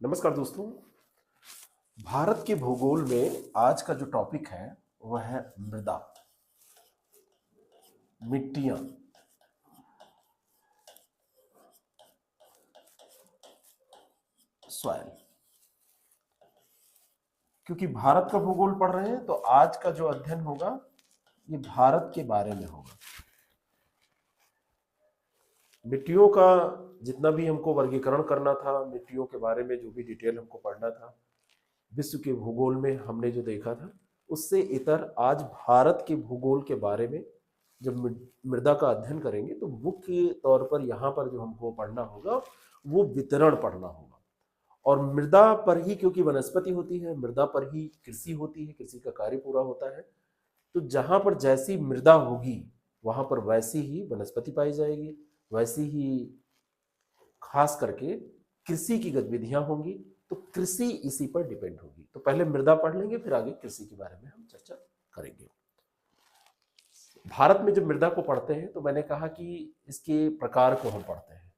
नमस्कार दोस्तों। भारत के भूगोल में आज का जो टॉपिक है वह है मृदा, मिट्टियां। सॉइल। क्योंकि भारत का भूगोल पढ़ रहे हैं तो आज का जो अध्ययन होगा ये भारत के बारे में होगा। मिट्टियों का जितना भी हमको वर्गीकरण करना था, मिट्टियों के बारे में जो भी डिटेल हमको पढ़ना था, विश्व के भूगोल में हमने जो देखा था, उससे इतर आज भारत के भूगोल के बारे में जब मृदा का अध्ययन करेंगे तो मुख्य तौर पर यहाँ पर जो हमको पढ़ना होगा वो वितरण पढ़ना होगा। और मृदा पर ही, क्योंकि वनस्पति होती है, मृदा पर ही कृषि होती है, कृषि का कार्य पूरा होता है। तो जहाँ पर जैसी मृदा होगी वहाँ पर वैसी ही वनस्पति पाई जाएगी, वैसी ही खास करके कृषि की गतिविधियां होंगी। तो कृषि इसी पर डिपेंड होगी। तो पहले मृदा पढ़ लेंगे, फिर आगे कृषि के बारे में हम चर्चा करेंगे। भारत में जब मृदा को पढ़ते हैं तो मैंने कहा कि इसके प्रकार को हम पढ़ते हैं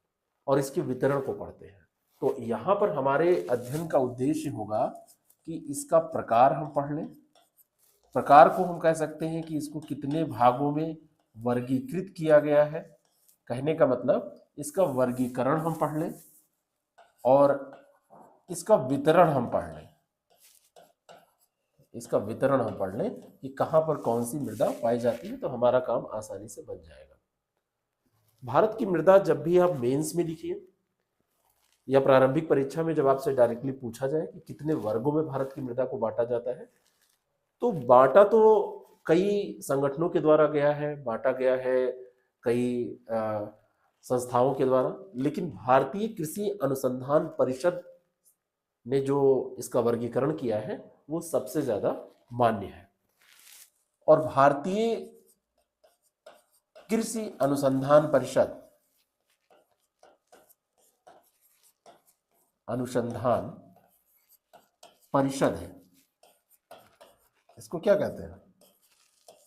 और इसके वितरण को पढ़ते हैं। तो यहाँ पर हमारे अध्ययन का उद्देश्य होगा कि इसका प्रकार हम पढ़ लें। प्रकार को हम कह सकते हैं कि इसको कितने भागों में वर्गीकृत किया गया है, कहने का मतलब इसका वर्गीकरण हम पढ़ लें और इसका वितरण हम पढ़ लें। इसका वितरण हम पढ़ लें कि कहाँ पर कौन सी मृदा पाई जाती है, तो हमारा काम आसानी से बन जाएगा। भारत की मृदा जब भी आप मेंस में लिखिए या प्रारंभिक परीक्षा में जब आपसे डायरेक्टली पूछा जाए कि कितने वर्गों में भारत की मृदा को बांटा जाता है, तो बांटा तो कई संगठनों के द्वारा गया है, बांटा गया है कई संस्थाओं के द्वारा, लेकिन भारतीय कृषि अनुसंधान परिषद ने जो इसका वर्गीकरण किया है वो सबसे ज्यादा मान्य है। और भारतीय कृषि अनुसंधान परिषद है, इसको क्या कहते हैं?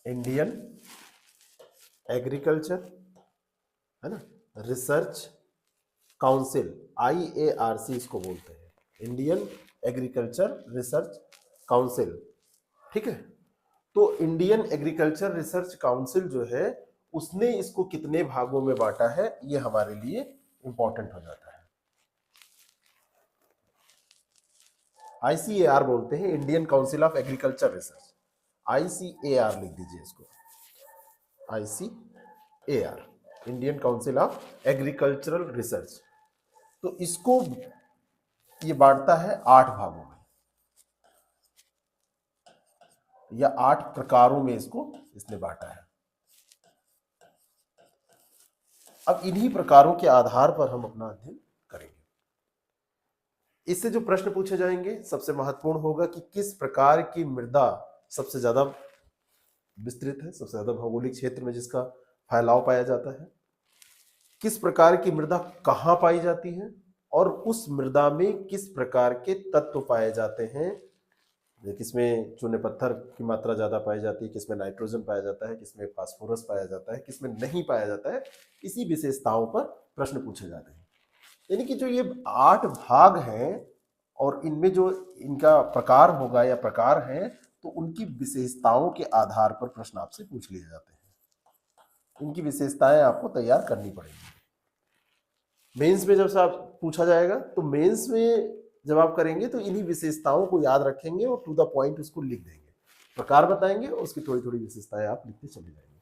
इंडियन एग्रीकल्चर, है ना, रिसर्च काउंसिल, IARC इसको बोलते हैं, इंडियन एग्रीकल्चर रिसर्च काउंसिल। ठीक है। तो इंडियन एग्रीकल्चर रिसर्च काउंसिल जो है उसने इसको कितने भागों में बांटा है ये हमारे लिए इंपॉर्टेंट हो जाता है। ICAR बोलते हैं, Indian council of agriculture research. ICAR लिख दीजिए इसको, ICAR, Indian council of agricultural research. तो इसको ये बांटता है 8 भागों में या 8 प्रकारों में इसको इसने बांटा है। अब इन्हीं प्रकारों के आधार पर हम अपना अध्ययन करेंगे। इससे जो प्रश्न पूछे जाएंगे सबसे महत्वपूर्ण होगा कि किस प्रकार की मृदा सबसे ज्यादा विस्तृत है, सबसे ज्यादा भौगोलिक क्षेत्र में जिसका फैलाव पाया जाता है, किस प्रकार की मृदा कहाँ पाई जाती है और उस मृदा में किस प्रकार के तत्व पाए जाते हैं, किसमें चूने पत्थर की मात्रा ज्यादा पाई जाती है, किसमें नाइट्रोजन पाया जाता है, किसमें फास्फोरस पाया जाता है, किसमें नहीं पाया जाता है। इसी विशेषताओं पर प्रश्न पूछे जाते हैं। यानी कि जो ये 8 भाग हैं और इनमें जो इनका प्रकार होगा या प्रकार है, तो उनकी विशेषताओं के आधार पर प्रश्न आपसे पूछ लिए जाते हैं। इनकी विशेषताएं आपको तैयार करनी पड़ेगी। मेंस में जब से आप पूछा जाएगा तो मेंस में जब आप करेंगे तो इन्हीं विशेषताओं को याद रखेंगे और टू द पॉइंट उसको लिख देंगे, प्रकार बताएंगे और उसकी थोड़ी थोड़ी विशेषताएं आप लिखते चले जाएंगे।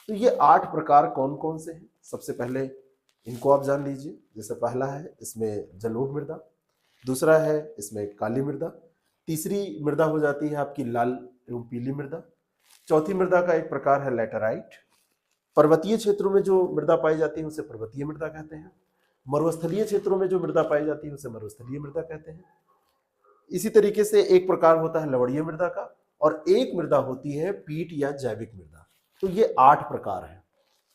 तो ये 8 प्रकार कौन कौन से हैं, सबसे पहले इनको आप जान लीजिए। जैसे पहला है इसमें जलोढ़ मृदा, दूसरा है इसमें काली मृदा, तीसरी मृदा हो जाती है आपकी लाल एवं पीली मृदा, चौथी मृदा का एक प्रकार है लैटेराइट। पर्वतीय क्षेत्रों में जो मृदा पाई जाती है उसे पर्वतीय मृदा कहते हैं। मरुस्थलीय क्षेत्रों में जो मृदा पाई जाती है उसे मरुस्थलीय मृदा कहते हैं। इसी तरीके से एक प्रकार होता है लवणीय मृदा का और एक मृदा होती है पीट या जैविक मृदा। तो ये 8 प्रकार हैं।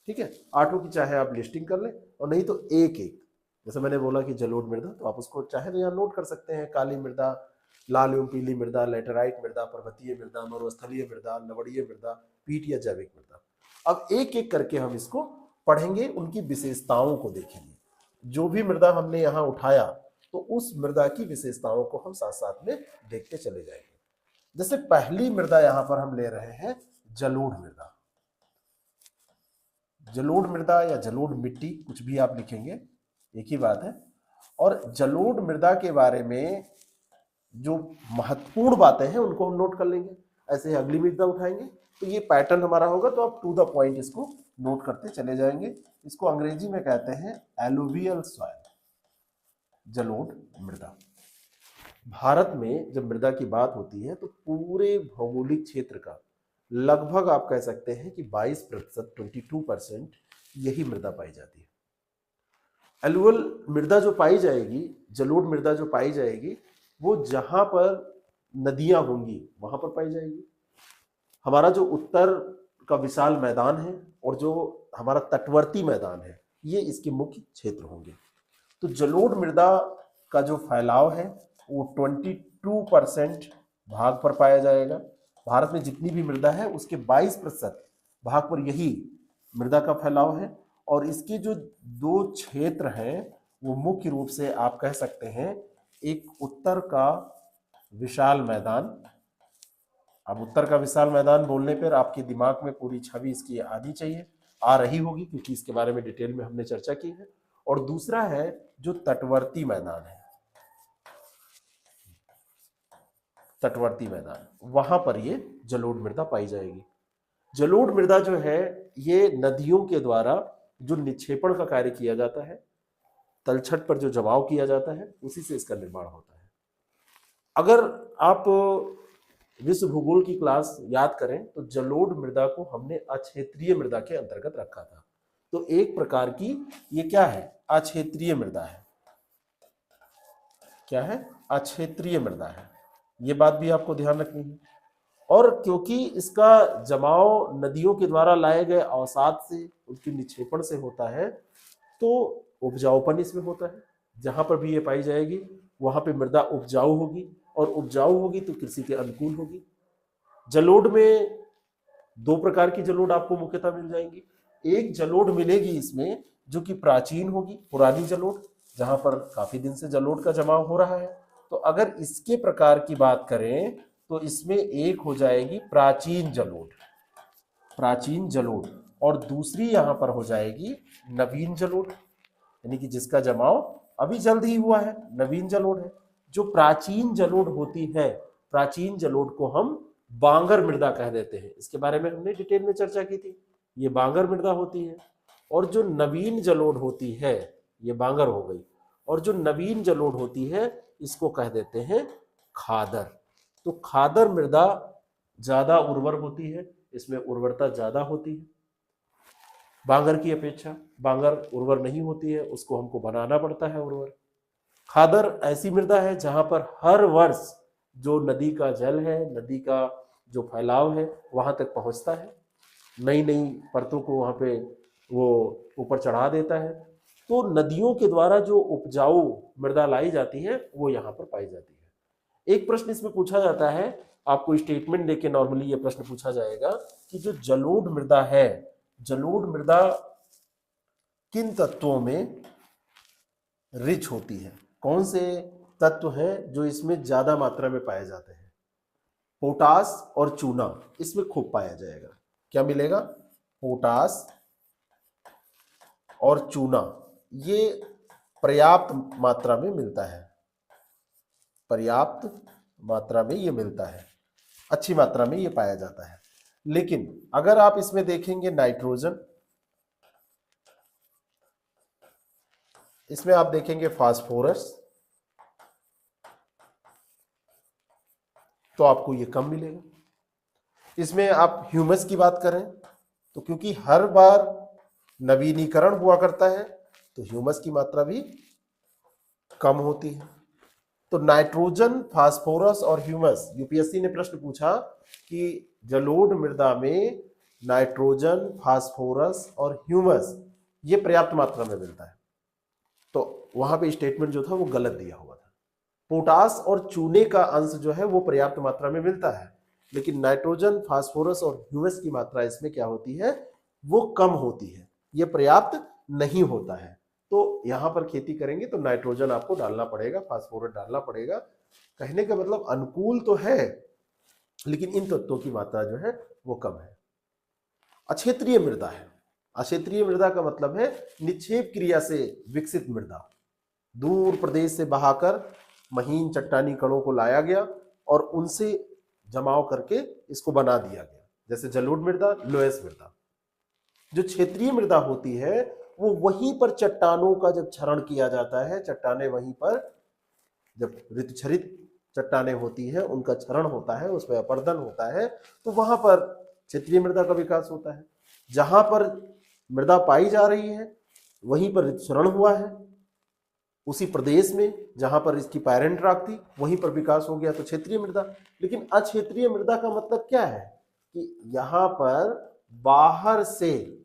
ठीक है, 8 की चाहे आप लिस्टिंग कर लें और नहीं तो एक एक, जैसे मैंने बोला कि जलोढ़ मृदा, तो आप उसको चाहे तो यहाँ नोट कर सकते हैं, काली मृदा, लाल एवं पीली मृदा, लैटेराइट मृदा, पर्वतीय मृदा, मरुस्थलीय मृदा, लवणीय मृदा, पीट या जैविक मृदा। अब एक एक करके हम इसको पढ़ेंगे, उनकी विशेषताओं को देखेंगे। जो भी मृदा हमने यहाँ उठाया तो उस मृदा की विशेषताओं को हम साथ साथ में देखते चले जाएंगे। जैसे पहली मृदा यहां पर हम ले रहे हैं जलोढ़ मृदा। जलोढ़ मृदा या जलोढ़ मिट्टी, कुछ भी आप लिखेंगे एक ही बात है। और जलोढ़ मृदा के बारे में जो महत्वपूर्ण बातें हैं उनको हम नोट कर लेंगे। ऐसे ही अगली मृदा उठाएंगे तो ये पैटर्न हमारा होगा, तो आप टू द पॉइंट इसको नोट करते चले जाएंगे। इसको अंग्रेजी में कहते हैं एलुवियल सॉइल, जलोढ़ मृदा। भारत में जब मृदा की बात होती है तो पूरे भौगोलिक क्षेत्र का लगभग आप कह सकते हैं कि 22%, 22% यही मृदा पाई जाती है। एलुवियल मृदा जो पाई जाएगी, जलोढ़ मृदा जो पाई जाएगी, वो जहां पर नदियां होंगी वहां पर पाई जाएगी। हमारा जो उत्तर का विशाल मैदान है और जो हमारा तटवर्ती मैदान है, ये इसके मुख्य क्षेत्र होंगे। तो जलोढ़ मृदा का जो फैलाव है वो 22% भाग पर पाया जाएगा। भारत में जितनी भी मृदा है उसके 22% भाग पर यही मृदा का फैलाव है। और इसके जो दो क्षेत्र हैं वो मुख्य रूप से आप कह सकते हैं, एक उत्तर का विशाल मैदान। अब उत्तर का विशाल मैदान बोलने पर आपके दिमाग में पूरी छवि इसकी आनी चाहिए, आ रही होगी, क्योंकि इसके बारे में डिटेल में हमने चर्चा की है। और दूसरा है जो तटवर्ती मैदान है, तटवर्ती मैदान, वहां पर ये जलोढ़ मृदा पाई जाएगी। जलोढ़ मृदा जो है ये नदियों के द्वारा जो निक्षेपण का कार्य किया जाता है, तलछट पर जो जमाव किया जाता है, उसी से इसका निर्माण होता है। अगर आप विश्व भूगोल की क्लास याद करें तो जलोढ़ मृदा को हमने अक्षेत्रीय मृदा के अंतर्गत रखा था। तो एक प्रकार की ये क्या है, अक्षेत्रीय मृदा है। क्या है, अक्षेत्रीय मृदा है। ये बात भी आपको ध्यान रखनी है। और क्योंकि इसका जमाव नदियों के द्वारा लाए गए अवसाद से, उनके निक्षेपण से होता है, तो उपजाऊपन इसमें होता है। जहां पर भी ये पाई जाएगी वहां पे मृदा उपजाऊ होगी, और उपजाऊ होगी तो कृषि के अनुकूल होगी। जलोढ़ में दो प्रकार की जलोढ़ आपको मुख्यतः मिल जाएंगी। एक जलोढ़ मिलेगी इसमें जो कि प्राचीन होगी, पुरानी जलोढ़, जहां पर काफी दिन से जलोढ़ का जमाव हो रहा है। तो अगर इसके प्रकार की बात करें तो इसमें एक हो जाएगी प्राचीन जलोढ़, प्राचीन जलोढ़, और दूसरी यहां पर हो जाएगी नवीन जलोढ़, यानी कि जिसका जमाव अभी जल्द ही हुआ है, नवीन जलोढ़ है। जो प्राचीन जलोढ़ होती है, प्राचीन जलोढ़ को हम बांगर मृदा कह देते हैं। इसके बारे में हमने डिटेल में चर्चा की थी, ये बांगर मृदा होती है। और जो नवीन जलोढ़ होती है, ये बांगर हो गई, और जो नवीन जलोढ़ होती है इसको कह देते हैं खादर। तो खादर मृदा ज्यादा उर्वर होती है, इसमें उर्वरता ज्यादा होती है बांगर की अपेक्षा। बांगर उर्वर नहीं होती है, उसको हमको बनाना पड़ता है उर्वर। खादर ऐसी मृदा है जहां पर हर वर्ष जो नदी का जल है, नदी का जो फैलाव है, वहां तक पहुंचता है, नई नई परतों को वहां पे वो ऊपर चढ़ा देता है। तो नदियों के द्वारा जो उपजाऊ मृदा लाई जाती है वो यहाँ पर पाई जाती है। एक प्रश्न इसमें पूछा जाता है, आपको स्टेटमेंट देके नॉर्मली ये प्रश्न पूछा जाएगा कि जो जलोढ़ मृदा है, जलोढ़ मृदा किन तत्वों में रिच होती है, कौन से तत्व हैं जो इसमें ज्यादा मात्रा में पाए जाते हैं? पोटास और चूना इसमें खूब पाया जाएगा। क्या मिलेगा? पोटास और चूना, ये पर्याप्त मात्रा में मिलता है, पर्याप्त मात्रा में ये मिलता है, अच्छी मात्रा में ये पाया जाता है। लेकिन अगर आप इसमें देखेंगे नाइट्रोजन, इसमें आप देखेंगे फास्फोरस, तो आपको ये कम मिलेगा। इसमें आप ह्यूमस की बात करें तो क्योंकि हर बार नवीनीकरण हुआ करता है तो ह्यूमस की मात्रा भी कम होती है। तो नाइट्रोजन, फास्फोरस और ह्यूमस, यूपीएससी ने प्रश्न पूछा कि जलोढ़ मृदा में नाइट्रोजन, फास्फोरस और ह्यूमस ये पर्याप्त मात्रा में मिलता है, तो वहां पे स्टेटमेंट जो था वो गलत दिया हुआ था। पोटास और चूने का अंश जो है वो पर्याप्त मात्रा में मिलता है, लेकिन नाइट्रोजन, फास्फोरस और ह्यूमस की मात्रा इसमें क्या होती है, वो कम होती है, ये पर्याप्त नहीं होता है। तो यहाँ पर खेती करेंगे तो नाइट्रोजन आपको डालना पड़ेगा, फास्फोरस डालना पड़ेगा। कहने का मतलब अनुकूल तो है, लेकिन इन तत्वों की मात्रा जो है वो कम है। अक्षेत्रीय मृदा है। अक्षेत्रीय मृदा का मतलब है निक्षेप क्रिया से विकसित मृदा। दूर प्रदेश से बहाकर महीन चट्टानी कणों को लाया गया और उनसे जमाव करके इसको बना दिया गया, जैसे जलोढ़ मृदा, लोएस मृदा। जो क्षेत्रीय मृदा होती है वो वहीं पर चट्टानों का जब क्षरण किया जाता है, चट्टाने वहीं पर जब ऋतुक्षरित चट्टाने होती है उनका क्षरण होता है, उसमें अपर्दन होता है, तो वहां पर क्षेत्रीय मृदा का विकास होता है। जहां पर मृदा पाई जा रही है वहीं पर ऋतुक्षरण हुआ है, उसी प्रदेश में जहां पर इसकी पैरेंट रॉक थी वहीं पर विकास हो गया, तो क्षेत्रीय मृदा। लेकिन अक्षेत्रीय मृदा का मतलब क्या है कि यहां पर बाहर से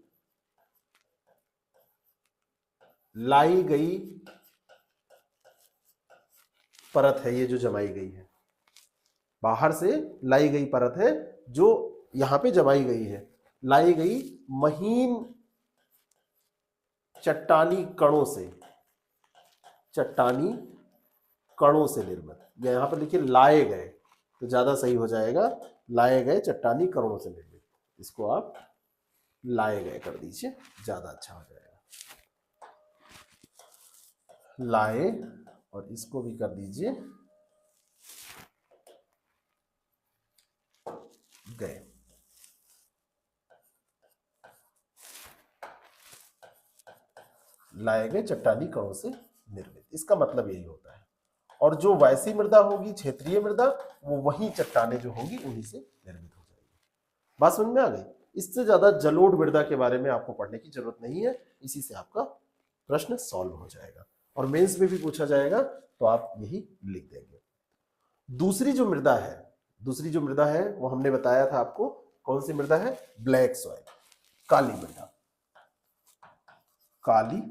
लाई गई परत है, ये जो जमाई गई है, बाहर से लाई गई परत है जो यहां पे जमाई गई है, लाई गई महीन चट्टानी कणों से, चट्टानी कणों से निर्मित, या यहां पर लिखिए लाए गए तो ज्यादा सही हो जाएगा, लाए गए चट्टानी कणों से निर्मित। इसको आप लाए गए कर दीजिए, ज्यादा अच्छा हो जाएगा। लाए, और इसको भी कर दीजिए गए। लाए गए चट्टानी कणों से निर्मित, इसका मतलब यही होता है। और जो वैसी मृदा होगी, क्षेत्रीय मृदा, वो वही चट्टाने जो होंगी उन्हीं से निर्मित हो जाएगी। बात समझ में आ गई? इससे ज्यादा जलोढ़ मृदा के बारे में आपको पढ़ने की जरूरत नहीं है, इसी से आपका प्रश्न सॉल्व हो जाएगा और मेंस में भी पूछा जाएगा तो आप यही लिख देंगे। दूसरी जो मृदा है वो हमने बताया था आपको, कौन सी मृदा है? ब्लैक सॉइल, काली मृदा, काली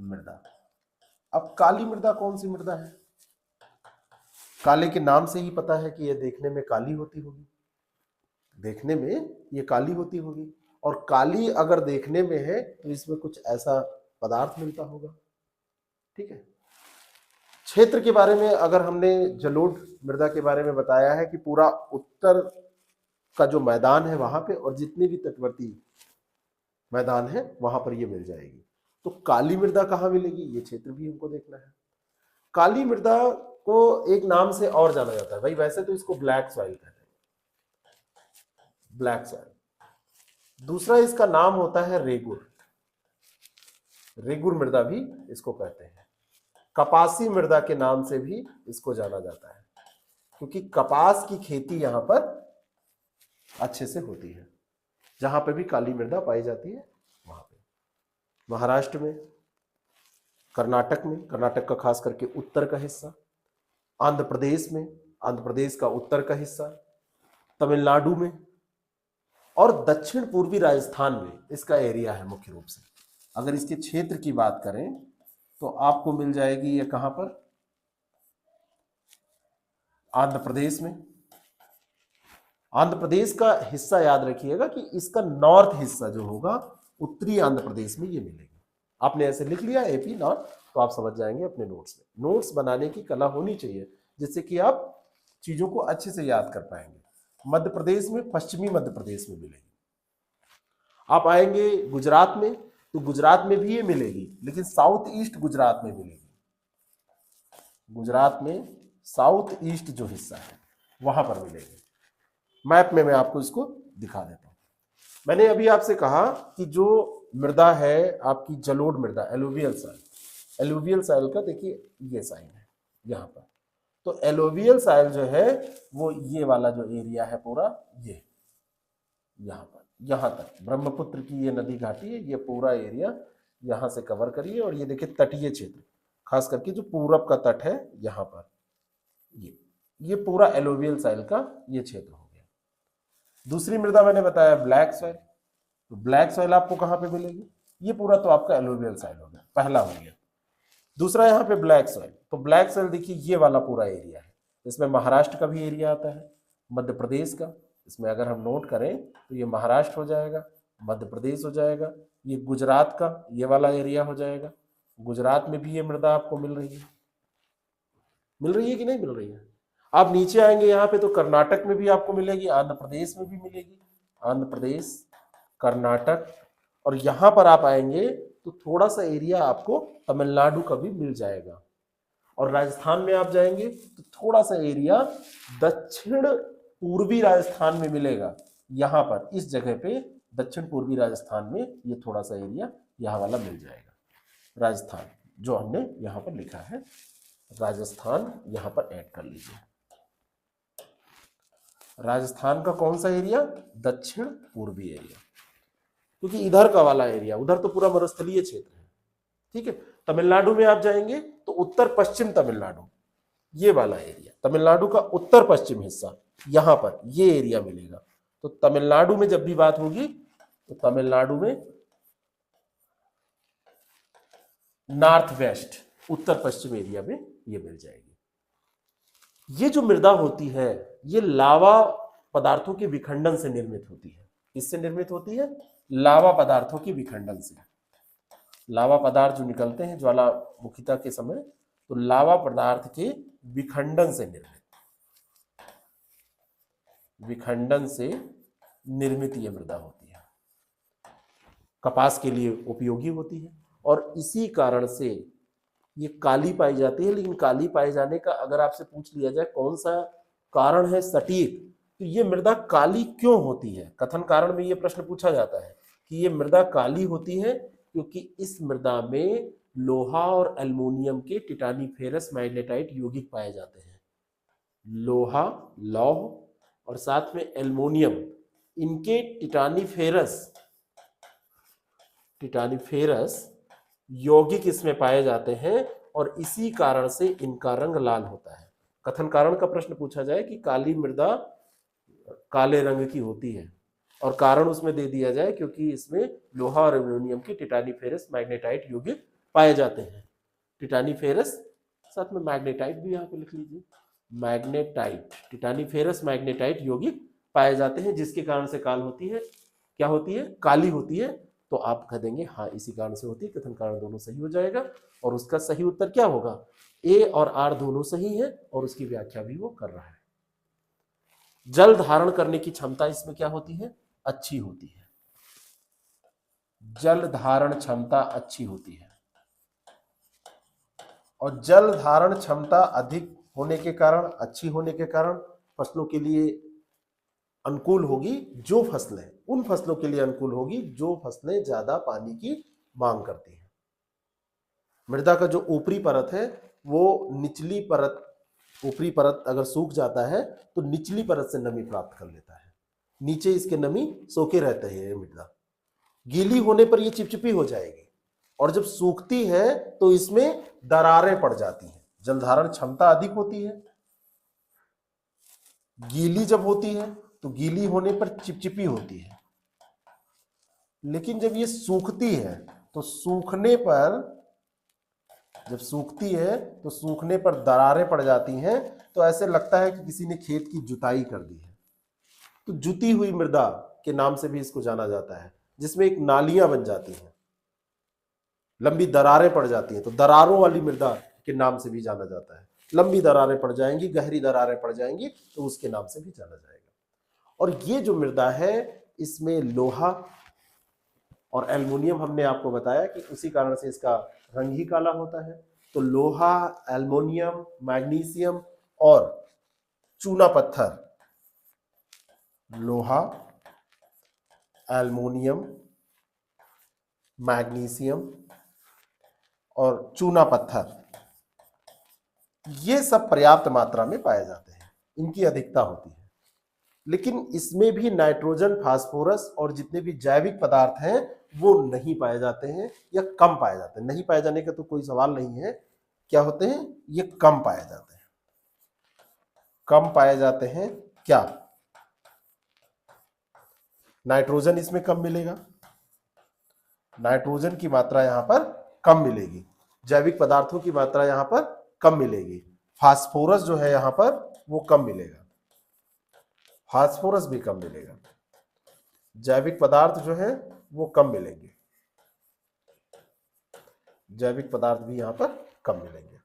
मृदा। अब काली मृदा कौन सी मृदा है? काले के नाम से ही पता है कि यह देखने में काली होती होगी, देखने में ये काली होती होगी, और काली अगर देखने में है तो इसमें कुछ ऐसा पदार्थ मिलता होगा, ठीक है। क्षेत्र के बारे में अगर हमने जलोढ़ मृदा के बारे में बताया है कि पूरा उत्तर का जो मैदान है वहां पे और जितने भी तटवर्ती मैदान है वहां पर ये मिल जाएगी। तो काली मृदा कहाँ मिलेगी, ये क्षेत्र भी हमको देखना है। काली मृदा को एक नाम से और जाना जाता है भाई, वैसे तो इसको ब्लैक सॉइल कहते हैं, ब्लैक सॉइल। दूसरा इसका नाम होता है रेगुर, रेगुर मृदा भी इसको कहते हैं। कपासी मृदा के नाम से भी इसको जाना जाता है, क्योंकि कपास की खेती यहां पर अच्छे से होती है। जहां पे भी काली मृदा पाई जाती है वहां पे, महाराष्ट्र में, कर्नाटक में, कर्नाटक का खास करके उत्तर का हिस्सा, आंध्र प्रदेश में, आंध्र प्रदेश का उत्तर का हिस्सा, तमिलनाडु में और दक्षिण पूर्वी राजस्थान में इसका एरिया है मुख्य रूप से। अगर इसके क्षेत्र की बात करें तो आपको मिल जाएगी ये कहां पर? आंध्र प्रदेश में। आंध्र प्रदेश का हिस्सा याद रखिएगा कि इसका नॉर्थ हिस्सा जो होगा उत्तरी आंध्र प्रदेश में ये मिलेगी। आपने ऐसे लिख लिया एपी नॉर्थ तो आप समझ जाएंगे अपने नोट्स में। नोट्स बनाने की कला होनी चाहिए जिससे कि आप चीजों को अच्छे से याद कर पाएंगे। मध्य प्रदेश में, पश्चिमी मध्य प्रदेश में मिलेगी। आप आएंगे गुजरात में तो गुजरात में भी ये मिलेगी, लेकिन साउथ ईस्ट गुजरात में मिलेगी। गुजरात में साउथ ईस्ट जो हिस्सा है वहां पर मिलेगी। मैप में मैं आपको इसको दिखा देता हूं। मैंने अभी आपसे कहा कि जो मृदा है आपकी जलोढ़ मृदा, एलुवियल सॉइल, एलुवियल सॉइल का देखिए ये साइन है यहाँ पर। तो एलुवियल सॉइल जो है वो ये वाला जो एरिया है पूरा, ये यहाँ पर यहाँ तक ब्रह्मपुत्र की ये नदी घाटी है, ये पूरा एरिया यहाँ से कवर करिए। और ये देखिए तटीय क्षेत्र, खास करके जो पूरब का तट है यहाँ पर, ये पूरा एलुवियल सॉइल का ये क्षेत्र हो गया। दूसरी मृदा मैंने बताया ब्लैक सॉइल, तो ब्लैक सॉइल आपको कहाँ पे मिलेगी? ये पूरा तो आपका एलुवियल सॉइल हो गया, पहला हो गया। दूसरा यहाँ पे ब्लैक सॉइल, तो ब्लैक सॉइल देखिए ये वाला पूरा एरिया है, इसमें महाराष्ट्र का भी एरिया आता है, मध्य प्रदेश का, इसमें अगर हम नोट करें तो ये महाराष्ट्र हो जाएगा, मध्य प्रदेश हो जाएगा, ये गुजरात का ये वाला एरिया हो जाएगा। गुजरात में भी ये मृदा आपको मिल रही है, मिल रही है कि नहीं मिल रही है। आप नीचे आएंगे यहाँ पे तो कर्नाटक में भी आपको मिलेगी, आंध्र प्रदेश में भी मिलेगी, आंध्र प्रदेश, कर्नाटक, और यहाँ पर आप आएंगे तो थोड़ा सा एरिया आपको तमिलनाडु का भी मिल जाएगा। और राजस्थान में आप जाएंगे तो थोड़ा सा एरिया दक्षिण पूर्वी राजस्थान में मिलेगा। यहाँ पर इस जगह पे दक्षिण पूर्वी राजस्थान में ये थोड़ा सा एरिया यहाँ वाला मिल जाएगा, राजस्थान जो हमने यहाँ पर लिखा है, राजस्थान यहाँ पर ऐड कर लीजिए। राजस्थान का कौन सा एरिया? दक्षिण पूर्वी एरिया, क्योंकि इधर का वाला एरिया, उधर तो पूरा मरुस्थलीय क्षेत्र है, ठीक है। तमिलनाडु में आप जाएंगे तो उत्तर पश्चिम तमिलनाडु, ये वाला एरिया, तमिलनाडु का उत्तर पश्चिम हिस्सा, यहां पर ये एरिया मिलेगा। तो तमिलनाडु में जब भी बात होगी तो तमिलनाडु में नॉर्थ वेस्ट, उत्तर पश्चिम एरिया में ये मिल जाएगी। ये जो मृदा होती है ये लावा पदार्थों के विखंडन से निर्मित होती है। किससे निर्मित होती है? लावा पदार्थों के विखंडन से। लावा पदार्थ जो निकलते हैं ज्वालामुखिता के समय, तो लावा पदार्थ के विखंडन से निर्मित ये मृदा होती है। कपास के लिए उपयोगी होती है और इसी कारण से ये काली पाई जाती है। लेकिन काली पाए जाने का अगर आपसे पूछ लिया जाए कौन सा कारण है सटीक, तो ये मृदा काली क्यों होती है, कथन कारण में ये प्रश्न पूछा जाता है कि ये मृदा काली होती है क्योंकि इस मृदा में लोहा और एल्युमिनियम के टिटानीफेरस मैग्नेटाइट यौगिक पाए जाते हैं। लोहा, लौह और साथ में एल्युमिनियम, इनके टिटानीफेरस यौगिक इसमें पाए जाते हैं और इसी कारण से इनका रंग लाल होता है। कथन कारण का प्रश्न पूछा जाए कि काली मृदा काले रंग की होती है और कारण उसमें दे दिया जाए क्योंकि इसमें लोहा और एल्युमिनियम के टिटानीफेरस मैग्नेटाइट यौगिक पाए जाते हैं। टिटानीफेरस, साथ में मैग्नेटाइट भी यहाँ पे लिख लीजिए, मैग्नेटाइट, टिटानीफेरस मैग्नेटाइट यौगिक पाए जाते हैं जिसके कारण से काल होती है। क्या होती है? काली होती है। तो आप कह देंगे हाँ इसी कारण से होती है, कथन कारण दोनों सही हो जाएगा और उसका सही उत्तर क्या होगा? ए और आर दोनों सही है और उसकी व्याख्या भी वो कर रहा है। जल धारण करने की क्षमता इसमें क्या होती है? अच्छी होती है। जल धारण क्षमता अच्छी होती है और जल धारण क्षमता अधिक होने के कारण, अच्छी होने के कारण फसलों के लिए अनुकूल होगी। जो फसलें, उन फसलों के लिए अनुकूल होगी जो फसलें ज्यादा पानी की मांग करती हैं। मृदा का जो ऊपरी परत है वो निचली परत, ऊपरी परत अगर सूख जाता है तो निचली परत से नमी प्राप्त कर लेता है, नीचे इसके नमी सोखे रहते हैं। ये मृदा गीली होने पर ये चिपचिपी हो जाएगी और जब सूखती है तो इसमें दरारें पड़ जाती हैं। जल धारण क्षमता अधिक होती है, गीली जब होती है तो गीली होने पर चिपचिपी होती है, लेकिन जब ये सूखती है तो सूखने पर, जब सूखती है तो सूखने पर दरारें पड़ जाती हैं। तो ऐसे लगता है कि किसी ने खेत की जुताई कर दी है। तो जुती हुई मृदा के नाम से भी इसको जाना जाता है, जिसमें एक नालियां बन जाती हैं, लंबी दरारें पड़ जाती हैं, तो दरारों वाली मृदा के नाम से भी जाना जाता है। लंबी दरारें पड़ जाएंगी, गहरी दरारें पड़ जाएंगी तो उसके नाम से भी जाना जाएगा। और ये जो मृदा है इसमें लोहा और एल्युमिनियम, हमने आपको बताया कि उसी कारण से इसका रंग ही काला होता है। तो लोहा, एल्युमिनियम, मैग्नीशियम और चूना पत्थर, लोहा, एल्युमिनियम, मैग्नीशियम और चूना पत्थर, ये सब पर्याप्त मात्रा में पाए जाते हैं, इनकी अधिकता होती है। लेकिन इसमें भी नाइट्रोजन, फास्फोरस और जितने भी जैविक पदार्थ हैं वो नहीं पाए जाते हैं या कम पाए जाते हैं। नहीं पाए जाने का तो कोई सवाल नहीं है, क्या होते हैं? ये कम पाए जाते हैं। कम पाए जाते हैं क्या? नाइट्रोजन इसमें कम मिलेगा, नाइट्रोजन की मात्रा यहां पर कम मिलेगी, जैविक पदार्थों की मात्रा यहां पर कम मिलेगी, फास्फोरस जो है यहां पर वो कम मिलेगा, फास्फोरस भी कम मिलेगा। जैविक पदार्थ जो है वो कम मिलेंगे, जैविक पदार्थ भी यहां पर कम मिलेंगे।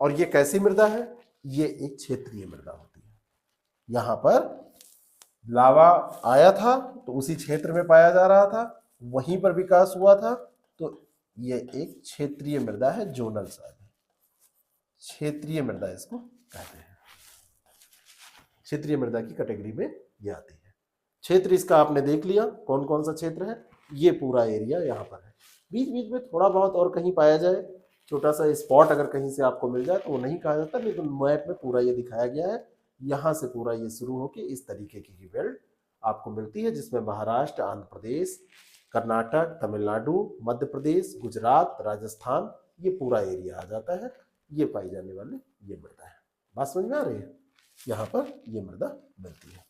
और ये कैसी मृदा है? ये एक क्षेत्रीय मृदा होती है। यहां पर लावा आया था तो उसी क्षेत्र में पाया जा रहा था, वहीं पर विकास हुआ था, तो ये एक क्षेत्रीय मृदा है, जोनल सॉइल है, क्षेत्रीय मृदा इसको कहते हैं। क्षेत्रीय मृदा की कैटेगरी में ये आती है। क्षेत्र इसका आपने देख लिया कौन कौन सा क्षेत्र है, ये पूरा एरिया यहाँ पर है। बीच बीच में थोड़ा बहुत और कहीं पाया जाए, छोटा सा स्पॉट अगर कहीं से आपको मिल जाए तो वो नहीं कहा जाता, लेकिन मैप में पूरा ये दिखाया गया है। यहाँ से पूरा ये शुरू होकर इस तरीके की बेल्ट आपको मिलती है, जिसमें महाराष्ट्र, आंध्र प्रदेश, कर्नाटक, तमिलनाडु, मध्य प्रदेश, गुजरात, राजस्थान, ये पूरा एरिया आ जाता है। ये पाई जाने वाले ये मृदा है। बात समझ में आ रही है? यहाँ पर ये मृदा मिलती है,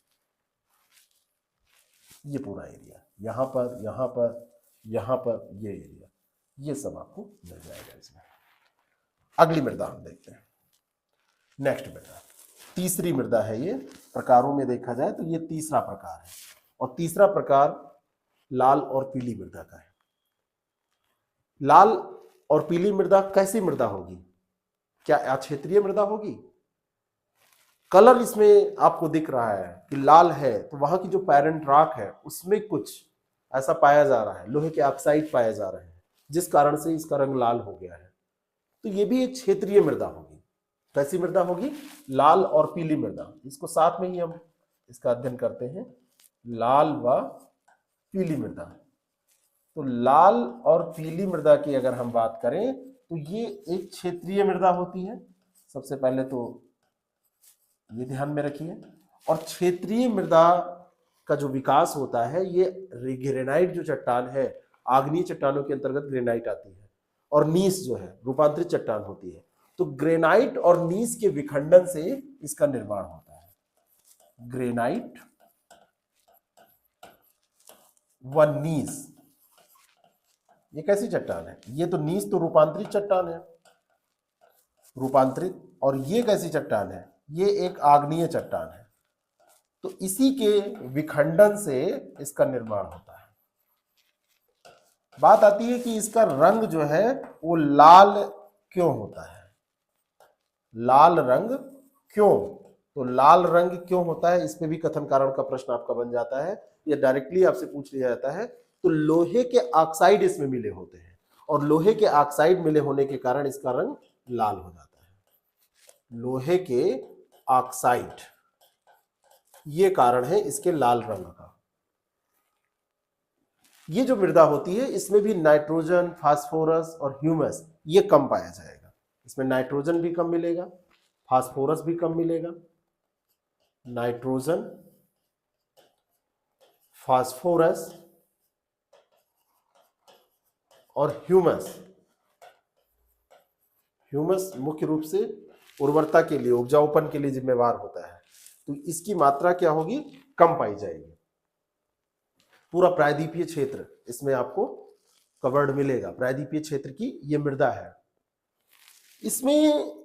ये पूरा एरिया, यहाँ पर, यहाँ पर, यहाँ पर, ये एरिया, ये सब आपको मिल जाएगा इसमें। अगली मृदा हम देखते हैं। नेक्स्ट मृदा, तीसरी मृदा है ये। प्रकारों में देखा जाए तो ये तीसरा प्रकार है, और तीसरा प्रकार लाल और पीली मृदा का है। लाल और पीली मृदा कैसी मृदा होगी? क्या अक्षेत्रीय मृदा होगी? कलर इसमें आपको दिख रहा है कि लाल है, तो वहां की जो पैरेंट रॉक है उसमें कुछ ऐसा पाया जा रहा है, लोहे के ऑक्साइड पाए जा रहे हैं, जिस कारण से इसका रंग लाल हो गया है। तो ये भी एक क्षेत्रीय मृदा होगी। कैसी मृदा होगी? लाल और पीली मृदा। इसको साथ में ही हम इसका अध्ययन करते हैं, लाल व पीली मृदा। तो लाल और पीली मृदा की अगर हम बात करें तो ये एक क्षेत्रीय मृदा होती है। सबसे पहले तो ये ध्यान में रखिए। और क्षेत्रीय मृदा का जो विकास होता है, ये ग्रेनाइट जो चट्टान है, आग्नेय चट्टानों के अंतर्गत ग्रेनाइट आती है, और नीस जो है रूपांतरित चट्टान होती है। तो ग्रेनाइट और नीस के विखंडन से इसका निर्माण होता है। ग्रेनाइट व नीस, ये कैसी चट्टान है? ये तो नीस तो रूपांतरित चट्टान है, रूपांतरित। और ये कैसी चट्टान है? ये एक आग्नेय चट्टान है। तो इसी के विखंडन से इसका निर्माण होता है। बात आती है कि इसका रंग जो है वो लाल क्यों होता है? लाल रंग क्यों? तो लाल रंग क्यों होता है, इस पे भी कथन कारण का प्रश्न आपका बन जाता है, या डायरेक्टली आपसे पूछ लिया जाता है। तो लोहे के ऑक्साइड इसमें मिले होते हैं, और लोहे के ऑक्साइड मिले होने के कारण इसका रंग लाल हो जाता है। लोहे के ऑक्साइड, ये कारण है इसके लाल रंग का। ये जो मृदा होती है इसमें भी नाइट्रोजन, फास्फोरस और ह्यूमस ये कम पाया जाएगा। इसमें नाइट्रोजन भी कम मिलेगा, फास्फोरस भी कम मिलेगा। नाइट्रोजन, फास्फोरस और ह्यूमस। ह्यूमस मुख्य रूप से उर्वरता के लिए, उपजाऊपन के लिए जिम्मेवार होता है। तो इसकी मात्रा क्या होगी? कम पाई जाएगी। पूरा प्रायद्वीपीय क्षेत्र इसमें आपको कवर्ड मिलेगा। प्रायद्वीपीय क्षेत्र की ये मृदा है। इसमें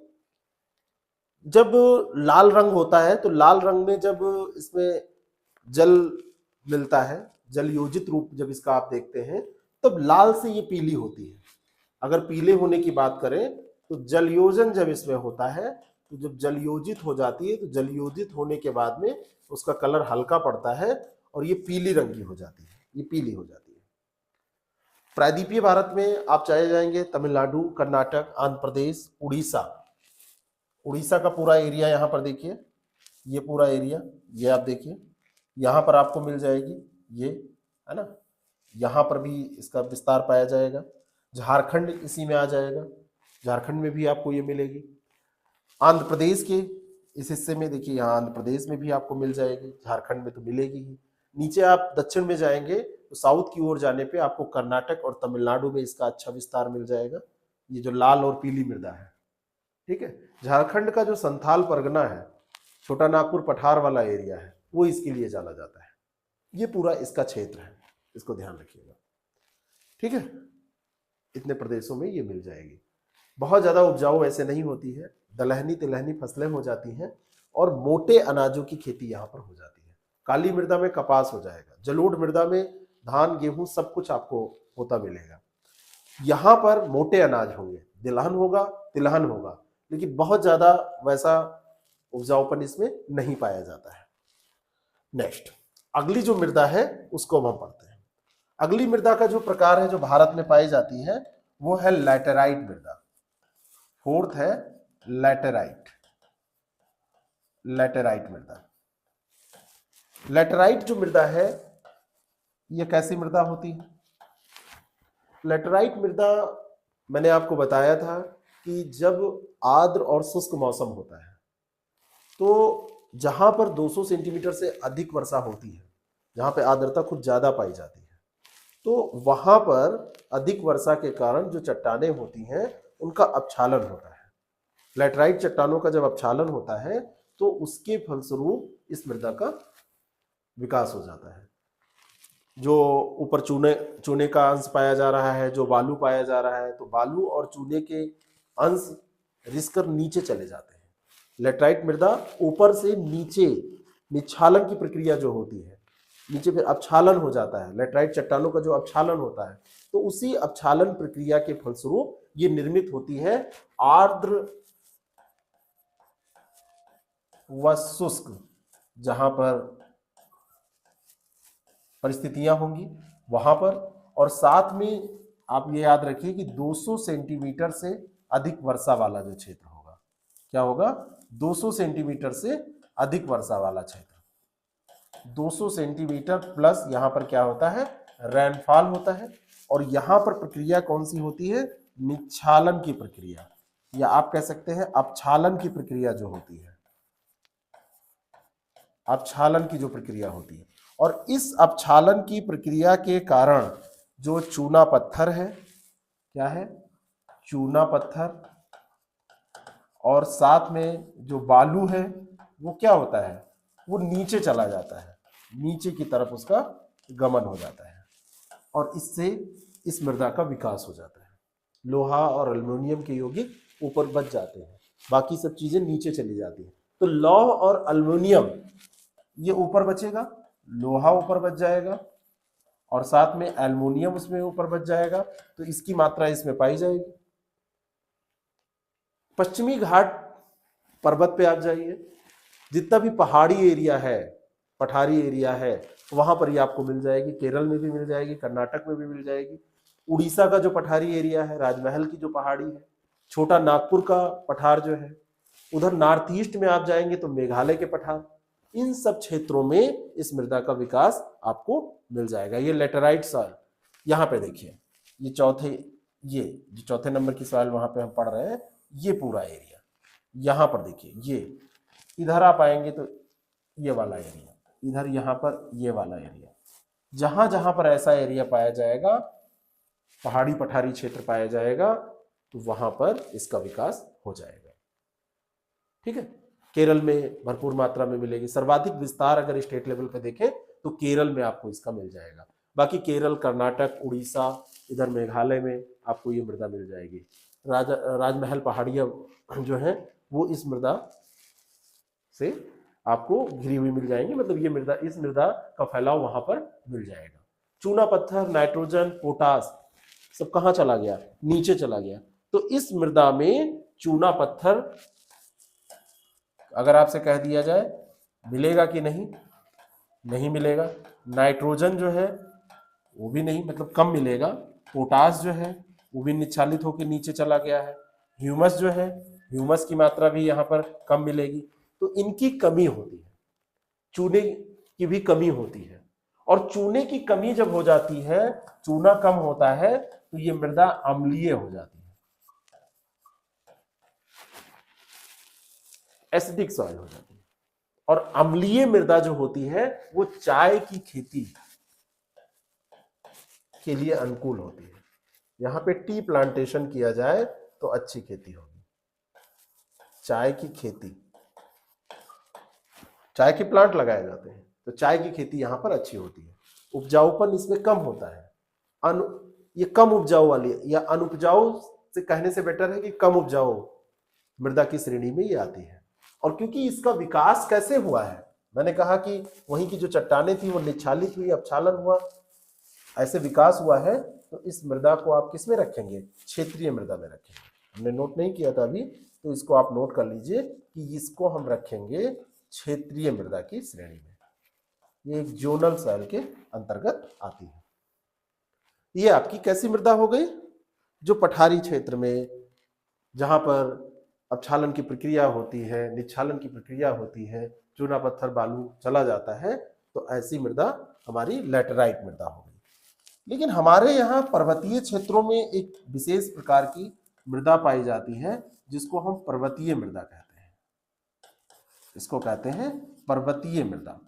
जब लाल रंग होता है तो लाल रंग में जब इसमें जल मिलता है, जल योजित रूप जब इसका आप देखते हैं, तब लाल से ये पीली होती है। अगर पीले होने की बात करें तो जलयोजन जब इसमें होता है, तो जब जलयोजित हो जाती है तो जलयोजित होने के बाद में उसका कलर हल्का पड़ता है और ये पीली रंग की हो जाती है, ये पीली हो जाती है। प्रायद्वीपीय भारत में आप चले जाएंगे तमिलनाडु, कर्नाटक, आंध्र प्रदेश, उड़ीसा। उड़ीसा का पूरा एरिया यहाँ पर देखिए, ये पूरा एरिया ये आप देखिए, यहाँ पर आपको मिल जाएगी ये, है ना। यहाँ पर भी इसका विस्तार पाया जाएगा। झारखंड इसी में आ जाएगा, झारखंड में भी आपको ये मिलेगी। आंध्र प्रदेश के इस हिस्से में देखिए, यहाँ आंध्र प्रदेश में भी आपको मिल जाएगी, झारखंड में तो मिलेगी ही। नीचे आप दक्षिण में जाएंगे तो साउथ की ओर जाने पे आपको कर्नाटक और तमिलनाडु में इसका अच्छा विस्तार मिल जाएगा। ये जो लाल और पीली मृदा है, ठीक है। झारखंड का जो संथाल परगना है, छोटा नागपुर पठार वाला एरिया है, वो इसके लिए जाना जाता है। ये पूरा इसका क्षेत्र है, इसको ध्यान रखिएगा, ठीक है। इतने प्रदेशों में ये मिल जाएगी। बहुत ज़्यादा उपजाऊ ऐसे नहीं होती है, दलहनी तिलहनी फसलें हो जाती हैं, और मोटे अनाजों की खेती यहाँ पर हो जाती है। काली मृदा में कपास हो जाएगा, जलोढ़ मृदा में धान गेहूं सब कुछ आपको होता मिलेगा। यहाँ पर मोटे अनाज होंगे, तिलहन होगा, तिलहन होगा, लेकिन बहुत ज्यादा वैसा उपजाऊपन इसमें नहीं पाया जाता है। नेक्स्ट, अगली जो मृदा है उसको हम पढ़ते हैं। अगली मृदा का जो प्रकार है जो भारत में पाई जाती है वो है लैटेराइट मृदा। फोर्थ है लैटेराइट, लैटेराइट मृदा। लैटेराइट जो मृदा है ये कैसी मृदा होती है? लैटेराइट मृदा मैंने आपको बताया था कि जब आर्द्र और शुष्क मौसम होता है तो जहां पर 200 सेंटीमीटर से अधिक वर्षा होती है, जहां पे आर्द्रता कुछ ज्यादा पाई जाती है, तो वहां पर अधिक वर्षा के कारण जो चट्टानें होती हैं उनका अपक्षालन होता है। लैटेराइट चट्टानों का जब अपक्षालन होता है तो उसके फलस्वरूप इस मृदा का विकास हो जाता है। जो ऊपर चूने का अंश पाया जा रहा है, जो बालू पाया जा रहा है, तो बालू और चूने के अंश रिसकर नीचे चले जाते हैं। लैटेराइट मृदा ऊपर से नीचे निच्छालन की प्रक्रिया जो होती है, नीचे फिर अपक्षालन हो जाता है। लैटेराइट चट्टानों का जो अपक्षालन होता है तो उसी अपक्षालन प्रक्रिया के फलस्वरूप ये निर्मित होती है आर्द्र व शुष्क जहां पर परिस्थितियां होंगी वहां पर, और साथ में आप ये याद रखिए कि 200 सेंटीमीटर से अधिक वर्षा वाला जो क्षेत्र होगा, क्या होगा? 200 सेंटीमीटर से अधिक वर्षा वाला क्षेत्र। 200 सेंटीमीटर प्लस यहां पर क्या होता है? रेनफॉल होता है। और यहां पर प्रक्रिया कौन सी होती है? निच्छालन की प्रक्रिया, या आप कह सकते हैं अपक्षालन की प्रक्रिया जो होती है, अपक्षालन की जो प्रक्रिया होती है। और इस अपक्षालन की प्रक्रिया के कारण जो चूना पत्थर है, क्या है? चूना पत्थर, और साथ में जो बालू है वो क्या होता है? वो नीचे चला जाता है, नीचे की तरफ उसका गमन हो जाता है, और इससे इस मृदा का विकास हो जाता है। लोहा और एल्युमिनियम के यौगिक ऊपर बच जाते हैं, बाकी सब चीजें नीचे चली जाती हैं। तो लौह और एल्युमिनियम ये ऊपर बचेगा, लोहा ऊपर बच जाएगा, और साथ में एल्युमिनियम उसमें ऊपर बच जाएगा, तो इसकी मात्रा इसमें पाई जाएगी। पश्चिमी घाट पर्वत पे आप जाइए, जितना भी पहाड़ी एरिया है, पठारी एरिया है, वहां पर ये आपको मिल जाएगी। केरल में भी मिल जाएगी, कर्नाटक में भी मिल जाएगी। उड़ीसा का जो पठारी एरिया है, राजमहल की जो पहाड़ी है, छोटा नागपुर का पठार जो है, उधर नॉर्थ ईस्ट में आप जाएंगे तो मेघालय के पठार, इन सब क्षेत्रों में इस मृदा का विकास आपको मिल जाएगा। ये लेटेराइट सॉइल, यहाँ पे देखिए, ये जो चौथे नंबर की सॉइल वहां पे हम पढ़ रहे हैं, ये पूरा एरिया, यहाँ पर देखिए, ये इधर आप आएंगे तो ये वाला एरिया, इधर यहाँ पर ये वाला एरिया, जहां जहां पर ऐसा एरिया पाया जाएगा, पहाड़ी पठारी क्षेत्र पाया जाएगा, तो वहां पर इसका विकास हो जाएगा। ठीक है, केरल में भरपूर मात्रा में मिलेगी। सर्वाधिक विस्तार अगर स्टेट लेवल पे देखें तो केरल में आपको इसका मिल जाएगा। बाकी केरल, कर्नाटक, उड़ीसा, इधर मेघालय में आपको ये मृदा मिल जाएगी। राजमहल पहाड़ियाँ जो हैं वो इस मृदा से आपको घिरी हुई मिल जाएंगी, मतलब ये मृदा, इस मृदा का फैलाव वहां पर मिल जाएगा। चूना पत्थर, नाइट्रोजन, पोटास सब कहाँ चला गया? नीचे चला गया। तो इस मृदा में चूना पत्थर अगर आपसे कह दिया जाए मिलेगा कि नहीं? नहीं मिलेगा। नाइट्रोजन जो है वो भी नहीं, मतलब कम मिलेगा। पोटास जो है वो भी निच्छालित होकर नीचे चला गया है। ह्यूमस जो है, ह्यूमस की मात्रा भी यहाँ पर कम मिलेगी। तो इनकी कमी होती है, चूने की भी कमी होती है। और चूने की कमी जब हो जाती है, चूना कम होता है, तो ये मृदा अम्लीय हो जाती है, एसिडिक सॉइल हो जाती है। और अम्लीय मृदा जो होती है वो चाय की खेती के लिए अनुकूल होती है। यहां पे टी प्लांटेशन किया जाए तो अच्छी खेती होगी। चाय की खेती, चाय के प्लांट लगाए जाते हैं तो चाय की खेती यहां पर अच्छी होती है। उपजाऊपन इसमें कम होता है। ये कम उपजाऊ वाली, या अनुपजाऊ से कहने से बेटर है कि कम उपजाऊ मृदा की श्रेणी में ये आती है। और क्योंकि इसका विकास कैसे हुआ है, मैंने कहा कि वहीं की जो चट्टानें थी वो निच्छालित हुई, अपक्षालन हुआ, ऐसे विकास हुआ है। तो इस मृदा को आप किस में रखेंगे? क्षेत्रीय मृदा में रखेंगे। हमने नोट नहीं किया था अभी, तो इसको आप नोट कर लीजिए कि इसको हम रखेंगे क्षेत्रीय मृदा की श्रेणी में। ये एक जोनल सॉइल के अंतर्गत आती है। ये आपकी कैसी मृदा हो गई? जो पठारी क्षेत्र में, जहां पर अपक्षालन की प्रक्रिया होती है, निच्छालन की प्रक्रिया होती है, चूना पत्थर बालू चला जाता है, तो ऐसी मृदा हमारी लैटेराइट मृदा हो गई। लेकिन हमारे यहाँ पर्वतीय क्षेत्रों में एक विशेष प्रकार की मृदा पाई जाती है जिसको हम पर्वतीय मृदा कहते हैं। इसको कहते हैं पर्वतीय मृदा।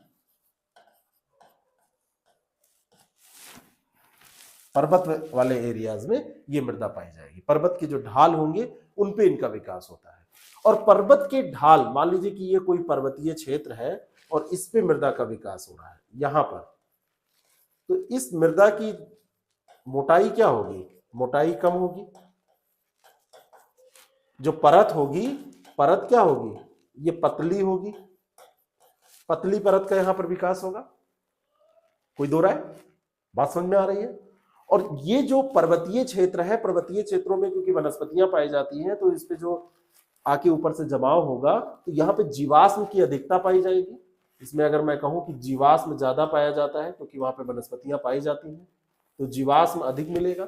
पर्वत वाले एरियाज में ये मृदा पाई जाएगी। पर्वत के जो ढाल होंगे उन पे इनका विकास होता है। और पर्वत के ढाल, मान लीजिए कि ये कोई पर्वतीय क्षेत्र है और इस पे मृदा का विकास हो रहा है यहां पर, तो इस मृदा की मोटाई क्या होगी? मोटाई कम होगी। जो परत होगी, परत क्या होगी? ये पतली होगी। पतली परत का यहां पर विकास होगा। कोई दो राय? बात समझ में आ रही है? और ये जो पर्वतीय क्षेत्र है, पर्वतीय क्षेत्रों में क्योंकि वनस्पतियां पाई जाती हैं, तो इस पे जो आके ऊपर से जमाव होगा, तो यहाँ पे जीवाश्म की अधिकता पाई जाएगी। इसमें अगर मैं कहूं कि जीवाश्म ज्यादा पाया जाता है क्योंकि वहां पे वनस्पतियां पाई जाती हैं, तो जीवाश्म अधिक मिलेगा।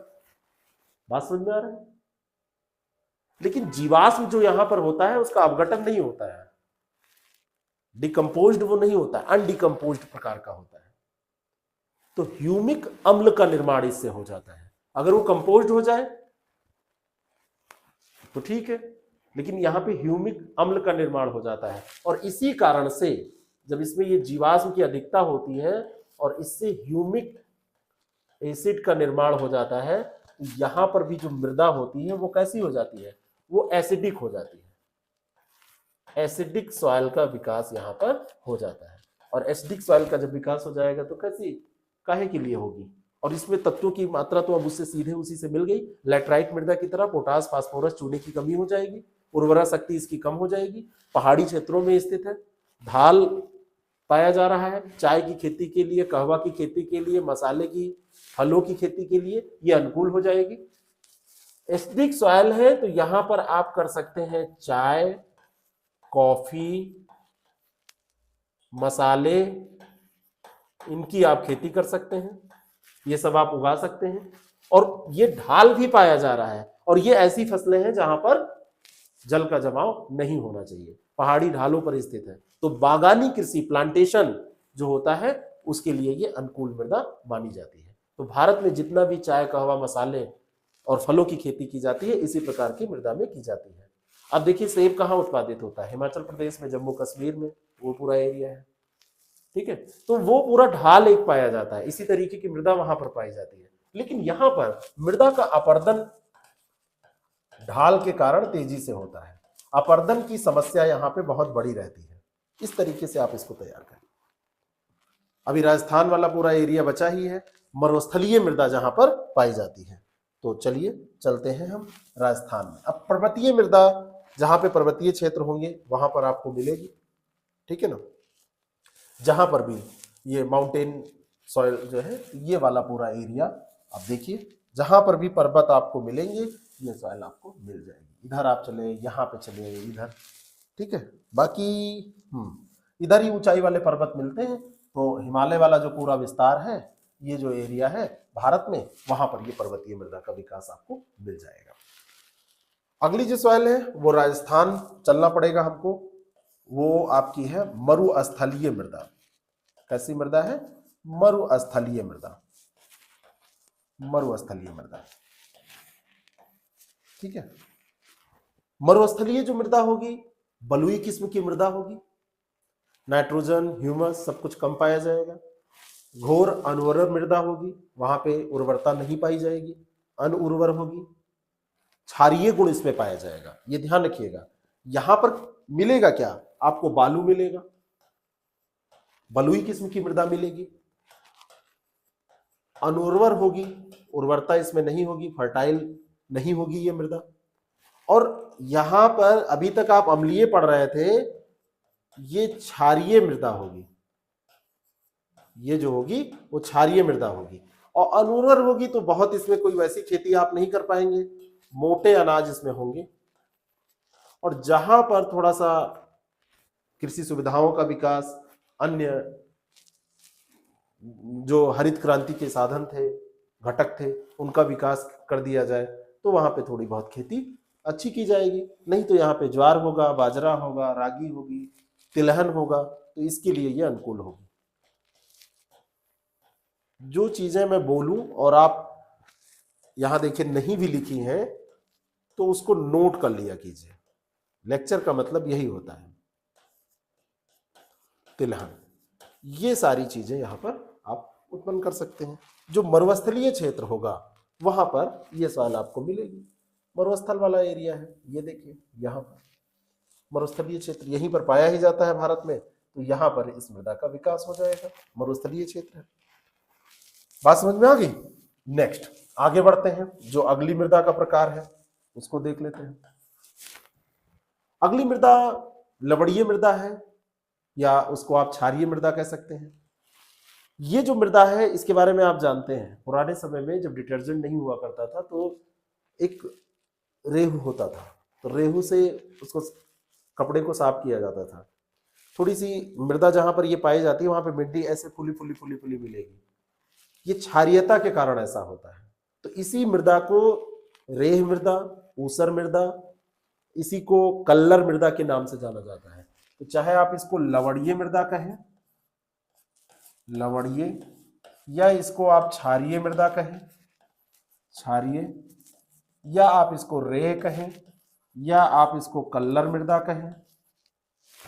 बात समझ में आ रहा है? लेकिन जीवाश्म जो यहां पर होता है उसका अपघटन नहीं होता है, डिकम्पोज्ड वो नहीं होता है, अनडिकम्पोज्ड प्रकार का होता है। तो ह्यूमिक अम्ल का निर्माण इससे हो जाता है। अगर वो कंपोज्ड हो जाए तो ठीक है, लेकिन यहां पे ह्यूमिक अम्ल का निर्माण हो जाता है। और इसी कारण से जब इसमें ये जीवाश्म की अधिकता होती है और इससे ह्यूमिक एसिड का निर्माण हो जाता है, तो यहां पर भी जो मृदा होती है वो कैसी हो जाती है? वो एसिडिक हो जाती है। एसिडिक सॉइल का विकास यहां पर हो जाता है। और एसिडिक सॉइल का जब विकास हो जाएगा तो कैसी, काहे के लिए होगी? और इसमें तत्वों की मात्रा तो अब उससे सीधे उसी से मिल गई। लैटराइट मृदा की तरह पोटास, फास्फोरस, चूने की कमी हो जाएगी, उर्वरा शक्ति इसकी कम हो जाएगी। पहाड़ी क्षेत्रों में स्थित है, ढाल पाया जा रहा है, चाय की खेती के लिए, कहवा की खेती के लिए, मसाले की, फलों की खेती के लिए ये अनुकूल हो जाएगी। एसिडिक सॉइल है तो यहां पर आप कर सकते हैं चाय, कॉफी, मसाले, इनकी आप खेती कर सकते हैं, ये सब आप उगा सकते हैं। और ये ढाल भी पाया जा रहा है, और ये ऐसी फसलें हैं जहां पर जल का जमाव नहीं होना चाहिए, पहाड़ी ढालों पर स्थित है। तो बागानी कृषि, प्लांटेशन जो होता है, उसके लिए ये अनुकूल मृदा मानी जाती है। तो भारत में जितना भी चाय, कहवा, मसाले और फलों की खेती की जाती है, इसी प्रकार की मृदा में की जाती है। अब देखिए सेब कहाँ उत्पादित होता है? हिमाचल प्रदेश में, जम्मू कश्मीर में, वो पूरा एरिया है, ठीक है। तो वो पूरा ढाल एक पाया जाता है, इसी तरीके की मृदा वहां पर पाई जाती है। लेकिन यहां पर मृदा का अपर्दन ढाल के कारण तेजी से होता है। अपर्दन की समस्या यहाँ पे बहुत बड़ी रहती है। इस तरीके से आप इसको तैयार करें। अभी राजस्थान वाला पूरा एरिया बचा ही है, मरुस्थलीय मृदा जहां पर पाई जाती है। तो चलिए चलते हैं हम राजस्थान में। अब पर्वतीय मृदा जहां पे पर्वतीय क्षेत्र होंगे वहां पर आपको मिलेगी, ठीक है ना। जहां पर भी ये माउंटेन सॉइल जो है, ये वाला पूरा एरिया आप देखिए, जहां पर भी पर्वत आपको मिलेंगे ये सॉइल आपको मिल जाएगी। इधर आप चले, यहाँ पे चले, इधर, ठीक है। बाकी इधर ही ऊंचाई वाले पर्वत मिलते हैं। तो हिमालय वाला जो पूरा विस्तार है, ये जो एरिया है भारत में, वहां पर ये पर्वतीय मृदा का विकास आपको मिल जाएगा। अगली जो सॉइल है वो राजस्थान चलना पड़ेगा हमको, वो आपकी है मरुस्थलीय मृदा। कैसी मृदा है? मरुस्थलीय मृदा। मरुस्थलीय मृदा, ठीक है। मरुस्थलीय जो मृदा होगी, बलुई किस्म की मृदा होगी, नाइट्रोजन, ह्यूमस सब कुछ कम पाया जाएगा। घोर अनुर्वर मृदा होगी, वहां पे उर्वरता नहीं पाई जाएगी, अनुर्वर होगी। क्षारीय गुण इसमें पाया जाएगा, ये ध्यान रखिएगा। यहां पर मिलेगा क्या आपको? बालू मिलेगा, बलुई किस्म की मृदा मिलेगी, अनुर्वर होगी, उर्वरता इसमें नहीं होगी, फर्टाइल नहीं होगी ये मृदा। और यहां पर अभी तक आप अम्लीय पढ़ रहे थे, ये क्षारीय मृदा होगी, ये जो होगी वो क्षारीय मृदा होगी। और अनुर्वर होगी तो बहुत इसमें कोई वैसी खेती आप नहीं कर पाएंगे, मोटे अनाज इसमें होंगे। और जहां पर थोड़ा सा कृषि सुविधाओं का विकास, अन्य जो हरित क्रांति के साधन थे, घटक थे, उनका विकास कर दिया जाए तो वहां पे थोड़ी बहुत खेती अच्छी की जाएगी। नहीं तो यहाँ पे ज्वार होगा, बाजरा होगा, रागी होगी, तिलहन होगा, तो इसके लिए ये अनुकूल होगी। जो चीजें मैं बोलूं और आप यहां देखिए नहीं भी लिखी हैं तो उसको नोट कर लिया कीजिए। लेक्चर का मतलब यही होता है। तिलहन, ये सारी चीजें यहां पर आप उत्पन्न कर सकते हैं। जो मरुस्थलीय क्षेत्र होगा वहां पर ये सवाल आपको मिलेगी। मरुस्थल वाला एरिया है, ये देखिए यहाँ पर मरुस्थलीय क्षेत्र यहीं पर पाया ही जाता है भारत में, तो यहां पर इस मृदा का विकास हो जाएगा। मरुस्थलीय क्षेत्र है। बात समझ में आ गई? नेक्स्ट आगे बढ़ते हैं, जो अगली मृदा का प्रकार है उसको देख लेते हैं। अगली मृदा लवणीय मृदा है, या उसको आप क्षारीय मृदा कह सकते हैं। ये जो मृदा है इसके बारे में आप जानते हैं, पुराने समय में जब डिटर्जेंट नहीं हुआ करता था तो एक रेहू होता था, तो रेहू से उसको कपड़े को साफ किया जाता था। थोड़ी सी मृदा जहां पर ये पाई जाती है वहां पर मिट्टी ऐसे फुली फुली फुली फुली मिलेगी। ये क्षारीयता के कारण ऐसा होता है। तो इसी मृदा को रेह मृदा, ऊसर मृदा, इसी को कल्लर मृदा के नाम से जाना जाता है। तो चाहे आप इसको लवणीय मृदा कहें, लवणीय, या इसको आप क्षारीय मृदा कहें, क्षारीय, या आप इसको रेह कहें, या आप इसको कल्लर मृदा कहें,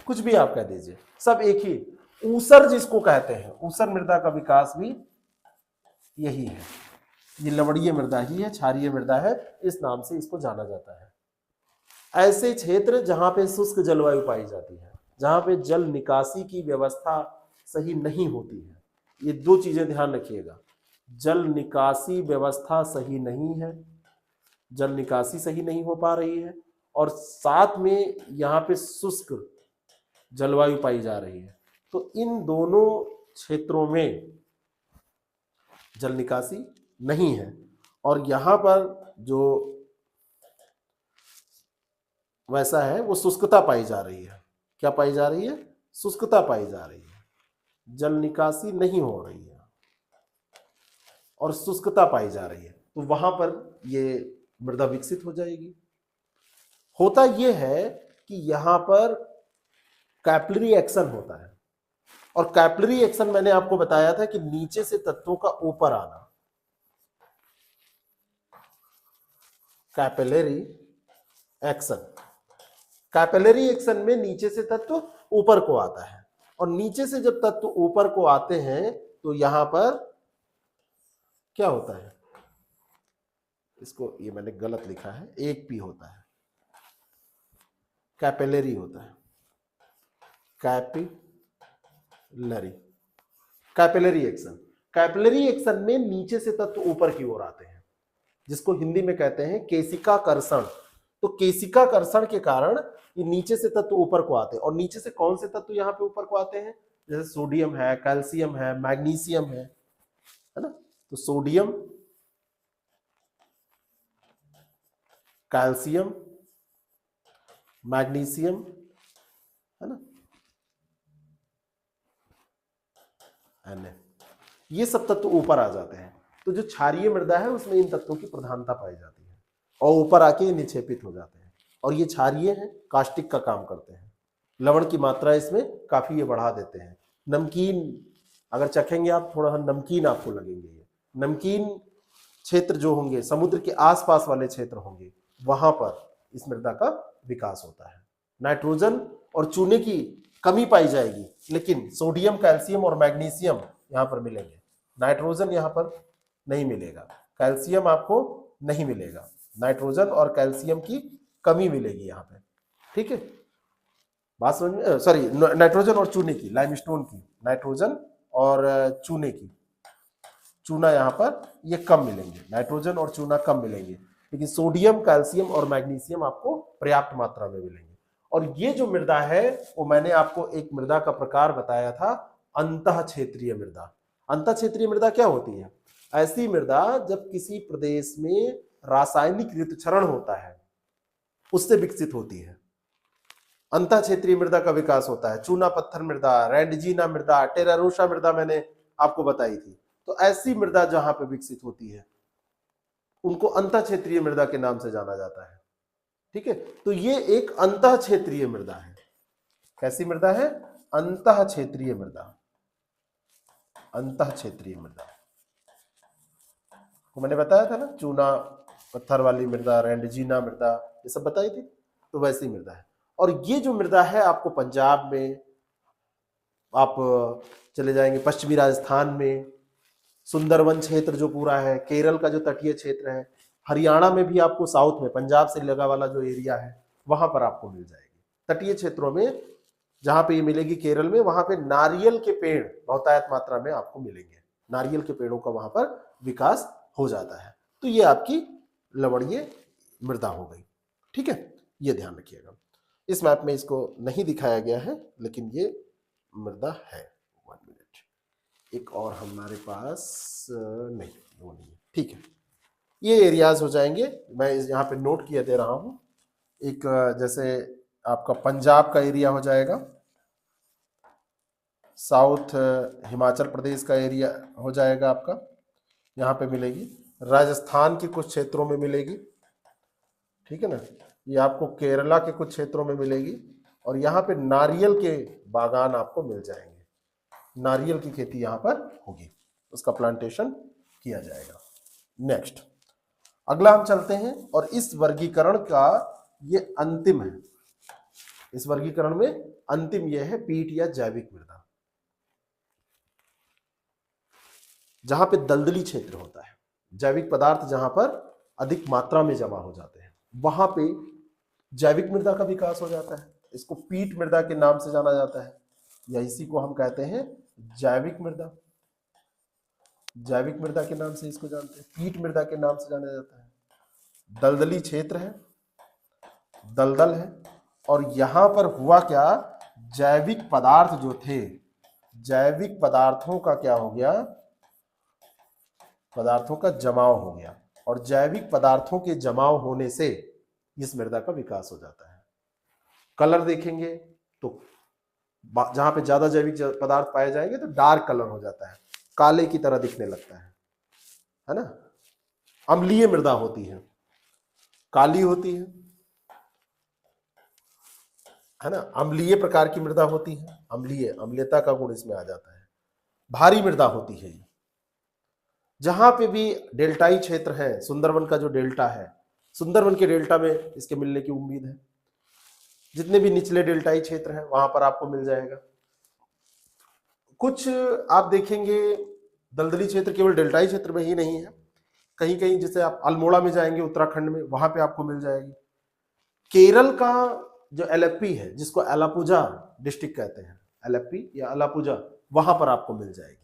कुछ भी आप कह दीजिए, सब एक ही। ऊसर जिसको कहते हैं, ऊसर मृदा का विकास भी यही है। ये लवणीय मृदा ही है, क्षारीय मृदा है, इस नाम से इसको जाना जाता है। ऐसे क्षेत्र जहां पे शुष्क जलवायु पाई जाती है, जहां पे जल निकासी की व्यवस्था सही नहीं होती है, ये दो चीजें ध्यान रखिएगा। जल निकासी व्यवस्था सही नहीं है, जल निकासी सही नहीं हो पा रही है, और साथ में यहाँ पे शुष्क जलवायु पाई जा रही है। तो इन दोनों क्षेत्रों में जल निकासी नहीं है, और यहां पर जो वैसा है वो शुष्कता पाई जा रही है। क्या पाई जा रही है? शुष्कता पाई जा रही है। जल निकासी नहीं हो रही है और शुष्कता पाई जा रही है, तो वहां पर ये मृदा विकसित हो जाएगी। होता यह है कि यहां पर कैपिलरी एक्शन होता है, और कैपिलरी एक्शन मैंने आपको बताया था कि नीचे से तत्वों का ऊपर आना, कैपिलरी एक्शन। कैपिलरी एक्शन में नीचे से तत्व ऊपर को आता है, और नीचे से जब तत्व ऊपर को आते हैं तो यहां पर क्या होता है, इसको ये मैंने गलत लिखा है, एक पी होता है, कैपिलरी होता है, capillary, capillary action. Capillary action में नीचे से तत्व ऊपर की ओर आते हैं, जिसको हिंदी में कहते हैं केशिकाकर्षण। तो केशिकाकर्षण के कारण ये नीचे से तत्व ऊपर को आते हैं। और नीचे से कौन से तत्व यहाँ पे ऊपर को आते हैं? जैसे सोडियम है, कैल्शियम है, मैग्नीशियम है ना। तो सोडियम, कैल्शियम, मैग्नीशियम, है ना, Na, ये सब तत्व ऊपर आ जाते हैं। तो जो क्षारीय मृदा है उसमें इन तत्वों की प्रधानता पाई जाती है, और ऊपर आके निक्षेपित हो जाते हैं। और ये क्षारीय है, कास्टिक का काम करते हैं। लवण की मात्रा इसमें काफी ये बढ़ा देते हैं। नमकीन अगर चखेंगे आप, थोड़ा नमकीन आपको लगेंगे। ये नमकीन क्षेत्र जो होंगे, समुद्र के आसपास वाले क्षेत्र होंगे, वहां पर इस मृदा का विकास होता है। नाइट्रोजन और चूने की कमी पाई जाएगी, लेकिन सोडियम, कैल्शियम और मैग्नीशियम यहां पर मिलेंगे। नाइट्रोजन यहां पर नहीं मिलेगा, कैल्शियम आपको नहीं मिलेगा, नाइट्रोजन और कैल्शियम की कमी मिलेगी यहां पे। ठीक है, बात समझ में? सॉरी, नाइट्रोजन और चूने की, लाइमस्टोन की, नाइट्रोजन और चूने की, चूना यहां पर ये कम मिलेंगे, नाइट्रोजन और चूना कम मिलेंगे, लेकिन सोडियम, कैल्शियम और मैग्नीशियम आपको पर्याप्त मात्रा में मिलेंगे। और ये जो मृदा है वो मैंने आपको एक मृदा का प्रकार बताया था, अंतः क्षेत्रीय मृदा। अंतः क्षेत्रीय मृदा क्या होती है? ऐसी मृदा जब किसी प्रदेश में रासायनिक ऋतुक्षरण होता है उससे विकसित होती है, अंतः क्षेत्रीय मृदा का विकास होता है। चूना पत्थर मृदा, रैंडजीना मृदा, टेरारोसा मृदा मैंने आपको बताई थी। तो ऐसी मृदा जहां पे विकसित होती है उनको अंतः क्षेत्रीय मृदा के नाम से जाना जाता है। ठीक है, तो ये एक अंतः क्षेत्रीय मृदा है। कैसी मृदा है? अंतः क्षेत्रीय मृदा। अंतः क्षेत्रीय मृदा को मैंने बताया था ना, चूना पत्थर वाली मृदा, रैंडजीना मृदा, ये सब बताई थी। तो वैसी मृदा है। और ये जो मृदा है आपको पंजाब में, आप चले जाएंगे पश्चिमी राजस्थान में, सुंदरवन क्षेत्र जो पूरा है, केरल का जो तटीय क्षेत्र है, हरियाणा में भी आपको साउथ में पंजाब से लगा वाला जो एरिया है वहां पर आपको मिल जाएगी। तटीय क्षेत्रों में जहां पे ये मिलेगी केरल में, वहां पे नारियल के पेड़ बहुतायत मात्रा में आपको मिलेंगे। नारियल के पेड़ों का वहां पर विकास हो जाता है। तो ये आपकी लवणीय मृदा हो गई। ठीक है, ये ध्यान रखिएगा। इस मैप में इसको नहीं दिखाया गया है लेकिन ये मृदा है। 1 मिनट, एक और हमारे पास नहीं, वो नहीं है। ठीक है, ये एरियाज हो जाएंगे। मैं यहाँ पे नोट किया दे रहा हूँ। एक जैसे आपका पंजाब का एरिया हो जाएगा, साउथ हिमाचल प्रदेश का एरिया हो जाएगा आपका, यहाँ पे मिलेगी। राजस्थान के कुछ क्षेत्रों में मिलेगी, ठीक है ना। ये आपको केरला के कुछ क्षेत्रों में मिलेगी। और यहाँ पे नारियल के बागान आपको मिल जाएंगे, नारियल की खेती यहाँ पर होगी, उसका प्लांटेशन किया जाएगा। नेक्स्ट, अगला हम चलते हैं और इस वर्गीकरण का ये अंतिम है। इस वर्गीकरण में अंतिम ये है पीट या जैविक मृदा, जहां पे दलदली क्षेत्र होता है, जैविक पदार्थ जहां पर अधिक मात्रा में जमा हो जाते हैं, वहां पे जैविक मृदा का विकास हो जाता है। इसको पीट मृदा के नाम से जाना जाता है, या इसी को हम कहते हैं जैविक मृदा। जैविक मृदा के नाम से इसको जानते हैं, पीट मृदा के नाम से जाना जाता है। दलदली क्षेत्र है, दलदल है, और यहां पर हुआ क्या, जैविक पदार्थ जो थे, जैविक पदार्थों का क्या हो गया, पदार्थों का जमाव हो गया। और जैविक पदार्थों के जमाव होने से इस मृदा का विकास हो जाता है। कलर देखेंगे तो जहां पे ज्यादा जैविक पदार्थ पाए जाएंगे तो डार्क कलर हो जाता है, काले की तरह दिखने लगता है ना। अम्लीय मृदा होती है, काली होती है ना। अम्लीय प्रकार की मृदा होती है, अम्लीयता का गुण इसमें आ जाता है। भारी मृदा होती है। जहां पे भी डेल्टाई क्षेत्र है, सुंदरवन का जो डेल्टा है, सुंदरवन के डेल्टा में इसके मिलने की उम्मीद है। जितने भी निचले डेल्टाई क्षेत्र हैं वहां पर आपको मिल जाएगा। कुछ आप देखेंगे दलदली क्षेत्र केवल डेल्टाई क्षेत्र में ही नहीं है, कहीं कहीं जैसे आप अल्मोड़ा में जाएंगे उत्तराखंड में, वहां पे आपको मिल जाएगी। केरल का जो एलेप्पी है, जिसको अलापुझा डिस्ट्रिक्ट कहते हैं, एलेप्पी या अलापुझा, वहां पर आपको मिल जाएगी।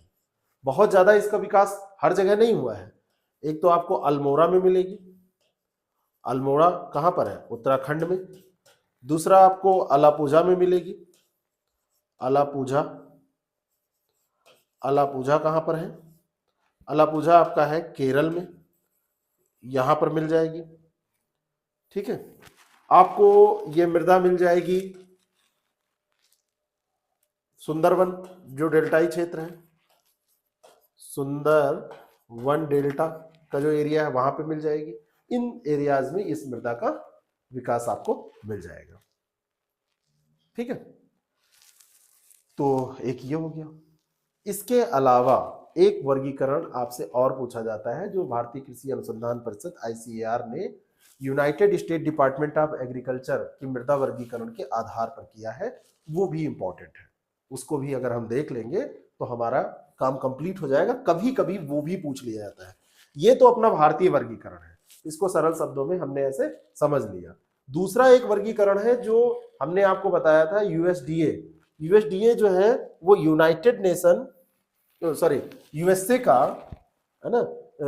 बहुत ज्यादा इसका विकास हर जगह नहीं हुआ है। एक तो आपको अल्मोड़ा में मिलेगी, अल्मोड़ा कहां पर है, उत्तराखंड में। दूसरा आपको अलापुझा में मिलेगी, अलापुझा, अलापुझा कहां पर है, अलापुझा आपका है केरल में, यहां पर मिल जाएगी। ठीक है, आपको ये मृदा मिल जाएगी सुंदरवन जो डेल्टाई क्षेत्र है, सुंदरवन डेल्टा का जो एरिया है वहां पे मिल जाएगी। इन एरियाज में इस मृदा का विकास आपको मिल जाएगा। ठीक है, तो एक ये हो गया। इसके अलावा एक वर्गीकरण आपसे और पूछा जाता है जो भारतीय कृषि अनुसंधान परिषद ICAR ने United state department of agriculture की मृदा वर्गीकरण के आधार पर किया है, वो भी इंपॉर्टेंट है। उसको भी अगर हम देख लेंगे तो हमारा काम कंप्लीट हो जाएगा। कभी कभी वो भी पूछ लिया जाता है। ये तो अपना भारतीय वर्गीकरण है, इसको सरल शब्दों में हमने ऐसे समझ लिया। दूसरा एक वर्गीकरण है जो हमने आपको बताया था, यूएसडीए जो है वो यूनाइटेड नेशन, सॉरी यूएसए का है ना,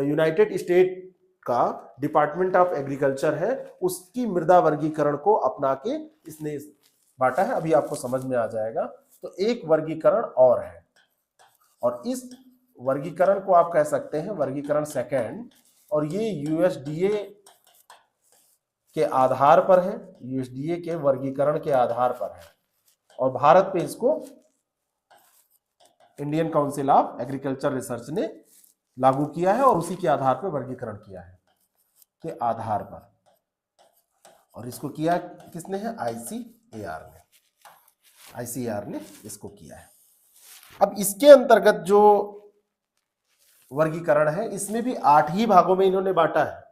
यूनाइटेड स्टेट का डिपार्टमेंट ऑफ एग्रीकल्चर है, उसकी मृदा वर्गीकरण को अपना के इसने बांटा है, अभी आपको समझ में आ जाएगा। तो एक वर्गीकरण और है, और इस वर्गीकरण को आप कह सकते हैं वर्गीकरण सेकंड, और ये यूएसडीए के आधार पर है, यूएसडीए के वर्गीकरण के आधार पर है, और भारत पे इसको Indian council of agriculture research ने लागू किया है और उसी के आधार पर वर्गीकरण किया है, के आधार पर। और इसको किया किसने है? आईसीएआर ने, आईसीएआर ने इसको किया है। अब इसके अंतर्गत जो वर्गीकरण है इसमें भी 8 ही भागों में इन्होंने बांटा है,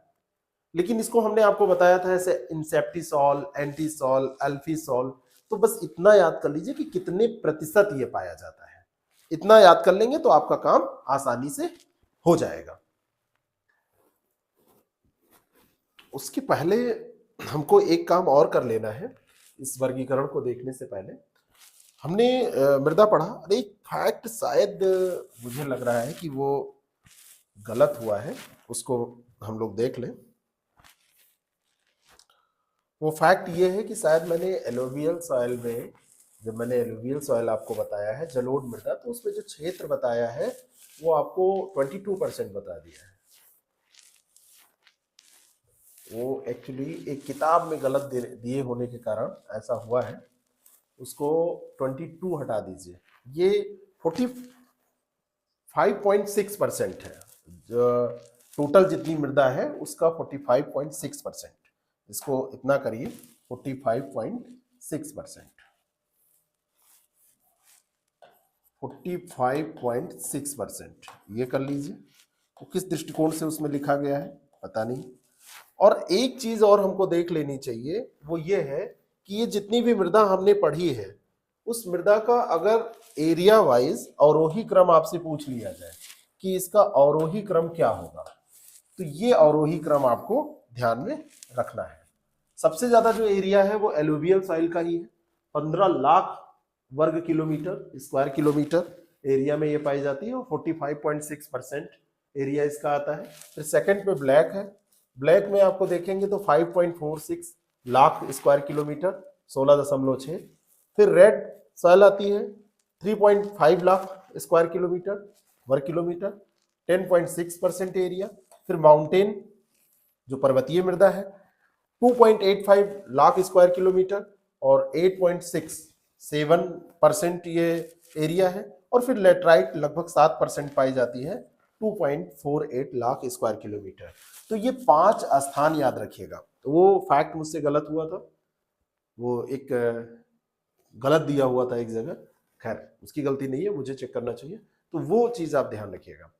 लेकिन इसको हमने आपको बताया था ऐसे इंसेप्टिसॉल, एंटीसॉल, अल्फीसॉल। तो बस इतना याद कर लीजिए कि कितने प्रतिशत ये पाया जाता है, इतना याद कर लेंगे तो आपका काम आसानी से हो जाएगा। उसके पहले हमको एक काम और कर लेना है। इस वर्गीकरण को देखने से पहले हमने मृदा पढ़ा, अरे एक फैक्ट शायद मुझे लग रहा है कि वो गलत हुआ है, उसको हम लोग देख लें। वो फैक्ट ये है कि शायद मैंने एलोवियल सॉइल में, जब मैंने एलोवियल सॉइल आपको बताया है जलोढ़ मृदा, तो उसमें जो क्षेत्र बताया है वो आपको 22% बता दिया है। वो एक्चुअली एक किताब में गलत दिए होने के कारण ऐसा हुआ है, उसको 22 हटा दीजिए, ये 45.6% है। जो टोटल जितनी मृदा है उसका 45.6%, इसको इतना करिए 45.6%, 45.6% ये कर लीजिए। तो किस दृष्टिकोण से उसमें लिखा गया है पता नहीं। और एक चीज और हमको देख लेनी चाहिए, वो ये है कि ये जितनी भी मृदा हमने पढ़ी है उस मृदा का अगर एरिया वाइज अवरोही क्रम आपसे पूछ लिया जाए कि इसका अवरोही क्रम क्या होगा, तो ये अवरोही क्रम आपको ध्यान में रखना है। सबसे ज्यादा जो एरिया है वो एलुवियल सॉइल का ही है, 15 लाख वर्ग किलोमीटर, स्क्वायर किलोमीटर एरिया में ये पाई जाती है, और 45.6% एरिया इसका आता है। फिर सेकंड पे ब्लैक है, ब्लैक में आपको देखेंगे तो 5.46 लाख स्क्वायर किलोमीटर, 16.6। फिर रेड सॉइल आती है 3.5 लाख स्क्वायर किलोमीटर वर्ग किलोमीटर, 10.6% एरिया। फिर माउंटेन जो पर्वतीय मृदा है 2.85 लाख स्क्वायर किलोमीटर और 8.67% ये एरिया है। और फिर लेटराइट लगभग 7% पाई जाती है, 2.48 लाख स्क्वायर किलोमीटर। तो ये 5 स्थान याद रखिएगा। तो वो फैक्ट मुझसे गलत हुआ था, वो एक गलत दिया हुआ था एक जगह, खैर उसकी गलती नहीं है, मुझे चेक करना चाहिए, तो वो चीज आप ध्यान रखिएगा।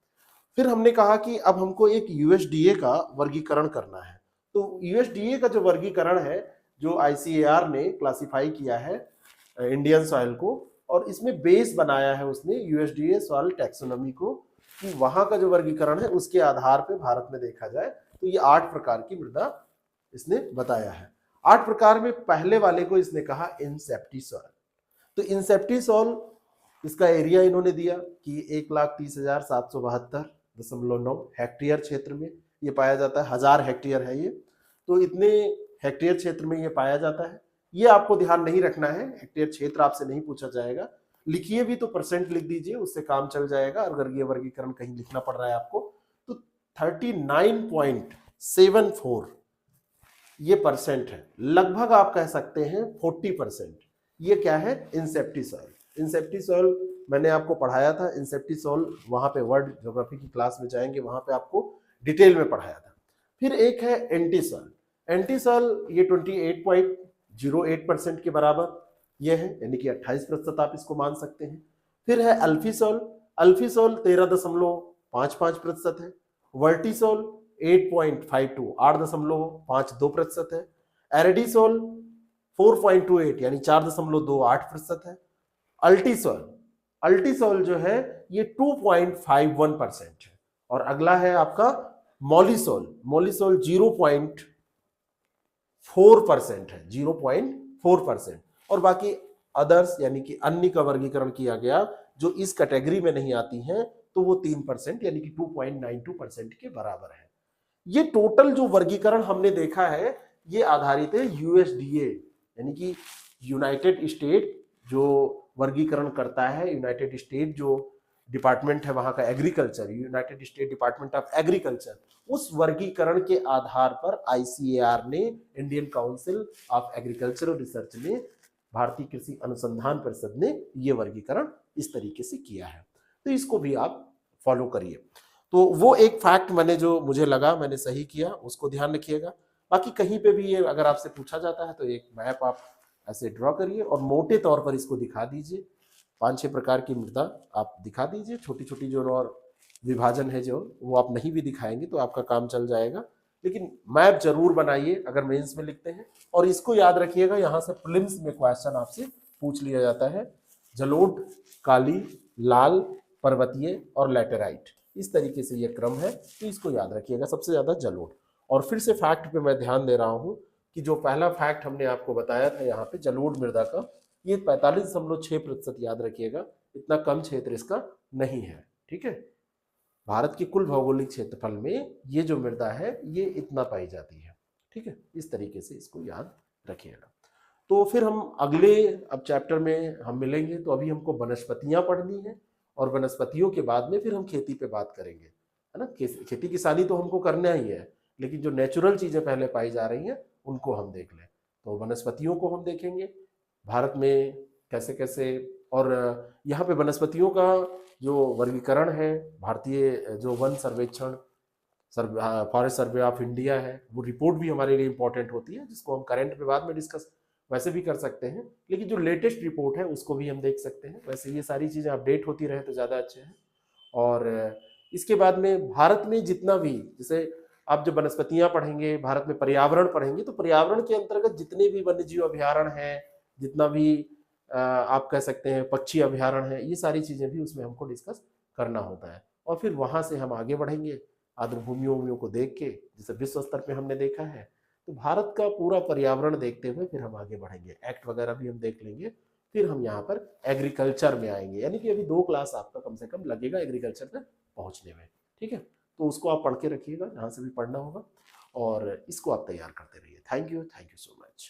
फिर हमने कहा कि अब हमको एक यूएसडीए का वर्गीकरण करना है। तो यूएसडीए का जो वर्गीकरण है, जो आईसीएआर ने क्लासिफाई किया है इंडियन सॉइल को, और इसमें बेस बनाया है उसने यूएसडीए सॉइल टैक्सोनॉमी को, कि वहां का जो वर्गीकरण है उसके आधार पे भारत में देखा जाए तो ये 8 प्रकार की मृदा इसने बताया है। 8 प्रकार में पहले वाले को इसने कहा इंसेप्टिसॉइल। तो इंसेप्टिसॉइल इसका एरिया इन्होंने दिया कि 1,30,772.9 हेक्टेयर क्षेत्र में ये पाया जाता है, 1000 हेक्टेयर है ये, तो इतने हेक्टेयर क्षेत्र में ये पाया जाता है। ये आपको ध्यान नहीं रखना है, हेक्टेयर क्षेत्र आपसे नहीं पूछा जाएगा, लिखिए भी तो परसेंट लिख दीजिए, उससे काम चल जाएगा। अगर ये वर्गीकरण कहीं लिखना पड़ रहा है आपको तो 39.74 ये परसेंट है, लगभग आप कह सकते हैं 40%। ये क्या है? इंसेप्टिसॉइल। इंसेप्टिसॉइल मैंने आपको पढ़ाया था, इंसेप्टिसॉइल वहां पे वर्ल्ड ज्योग्राफी की क्लास में जाएंगे, वहां पे आपको डिटेल में पढ़ाया था। फिर एक है एंटीसॉइल। एंटीसॉइल ये 28.08% के बराबर ये है, यानी कि 28% आप इसको मान सकते हैं। फिर है अल्फीसॉइल। अल्फीसॉइल 13.55% है। वर्टिसॉल 8.52 8.52% है। एरेडिसॉल 4.28 यानी 4.28% है। अल्टीसॉल, अल्टीसॉल जो है ये 2.51% है। और अगला है आपका मॉलिसॉल। मॉलिसॉल 0.4% है, 0.4%। और बाकी अदर्स यानी कि अन्य का वर्गीकरण किया गया जो इस कैटेगरी में नहीं आती हैं, तो वो 3% यानी कि 2.92% के बराबर है। ये टोटल जो वर्गीकरण हमने देखा है ये आधारित है यूएसडीए यानी कि यूनाइटेड स्टेट जो वर्गीकरण करता है, यूनाइटेड स्टेट जो डिपार्टमेंट है वहां का agriculture, United state department of agriculture, उस वर्गीकरण के आधार पर आईसीएआर ने, Indian council of agricultural research ने, भारतीय कृषि अनुसंधान परिषद ने ये वर्गीकरण इस तरीके से किया है। तो इसको भी आप फॉलो करिए। तो वो एक फैक्ट मैंने, जो मुझे लगा मैंने सही किया, उसको ध्यान रखिएगा। बाकी कहीं पे भी ये अगर आपसे पूछा जाता है तो एक मैप आप ऐसे ड्रॉ करिए और मोटे तौर पर इसको दिखा दीजिए। 5-6 प्रकार की मृदा आप दिखा दीजिए। छोटी छोटी जो और विभाजन है जो वो आप नहीं भी दिखाएंगे तो आपका काम चल जाएगा, लेकिन मैप जरूर बनाइए अगर मेंस में लिखते हैं। और इसको याद रखिएगा, यहाँ से प्रीलिम्स में क्वेश्चन आपसे पूछ लिया जाता है। जलोढ़, काली, लाल, पर्वतीय और लैटेराइट, इस तरीके से ये क्रम है, तो इसको याद रखिएगा। सबसे ज्यादा जलोढ़। और फिर से फैक्ट पे मैं ध्यान दे रहा हूँ कि जो पहला फैक्ट हमने आपको बताया था यहाँ पे जलोढ़ मृदा का, ये 45.6% याद रखिएगा, इतना कम क्षेत्र इसका नहीं है। ठीक है, भारत के कुल भौगोलिक क्षेत्रफल में ये जो मृदा है ये इतना पाई जाती है। ठीक है, इस तरीके से इसको याद रखिएगा। तो फिर हम अगले अब चैप्टर में हम मिलेंगे। तो अभी हमको वनस्पतियां पढ़नी है और वनस्पतियों के बाद में फिर हम खेती पे बात करेंगे, है ना। खेती किसानी तो हमको करना ही है, लेकिन जो नेचुरल चीजें पहले पाई जा रही हैं उनको हम देख लें। तो वनस्पतियों को हम देखेंगे, भारत में कैसे कैसे, और यहाँ पे वनस्पतियों का जो वर्गीकरण है, भारतीय जो वन सर्वेक्षण, फॉरेस्ट सर्वे ऑफ इंडिया है, वो रिपोर्ट भी हमारे लिए इंपॉर्टेंट होती है, जिसको हम करंट पे बाद में डिस्कस वैसे भी कर सकते हैं, लेकिन जो लेटेस्ट रिपोर्ट है उसको भी हम देख सकते हैं। वैसे ये सारी चीज़ें अपडेट होती रहे तो ज़्यादा अच्छे हैं। और इसके बाद में भारत में जितना भी, जैसे आप जब वनस्पतियां पढ़ेंगे, भारत में पर्यावरण पढ़ेंगे, तो पर्यावरण के अंतर्गत जितने भी वन्य जीव अभ्यारण्य हैं, जितना भी आप कह सकते हैं पक्षी अभ्यारण्य है, ये सारी चीजें भी उसमें हमको डिस्कस करना होता है। और फिर वहां से हम आगे बढ़ेंगे आर्द्र भूमियों को देख के, जैसे विश्व स्तर पे हमने देखा है। तो भारत का पूरा पर्यावरण देखते हुए फिर हम आगे बढ़ेंगे, एक्ट वगैरह भी हम देख लेंगे। फिर हम यहाँ पर एग्रीकल्चर में आएंगे, यानी कि अभी 2 क्लास आपका कम से कम लगेगा एग्रीकल्चर तक पहुंचने में। ठीक है, तो उसको आप पढ़ के रखिएगा, जहाँ से भी पढ़ना होगा, और इसको आप तैयार करते रहिए। Thank you so much.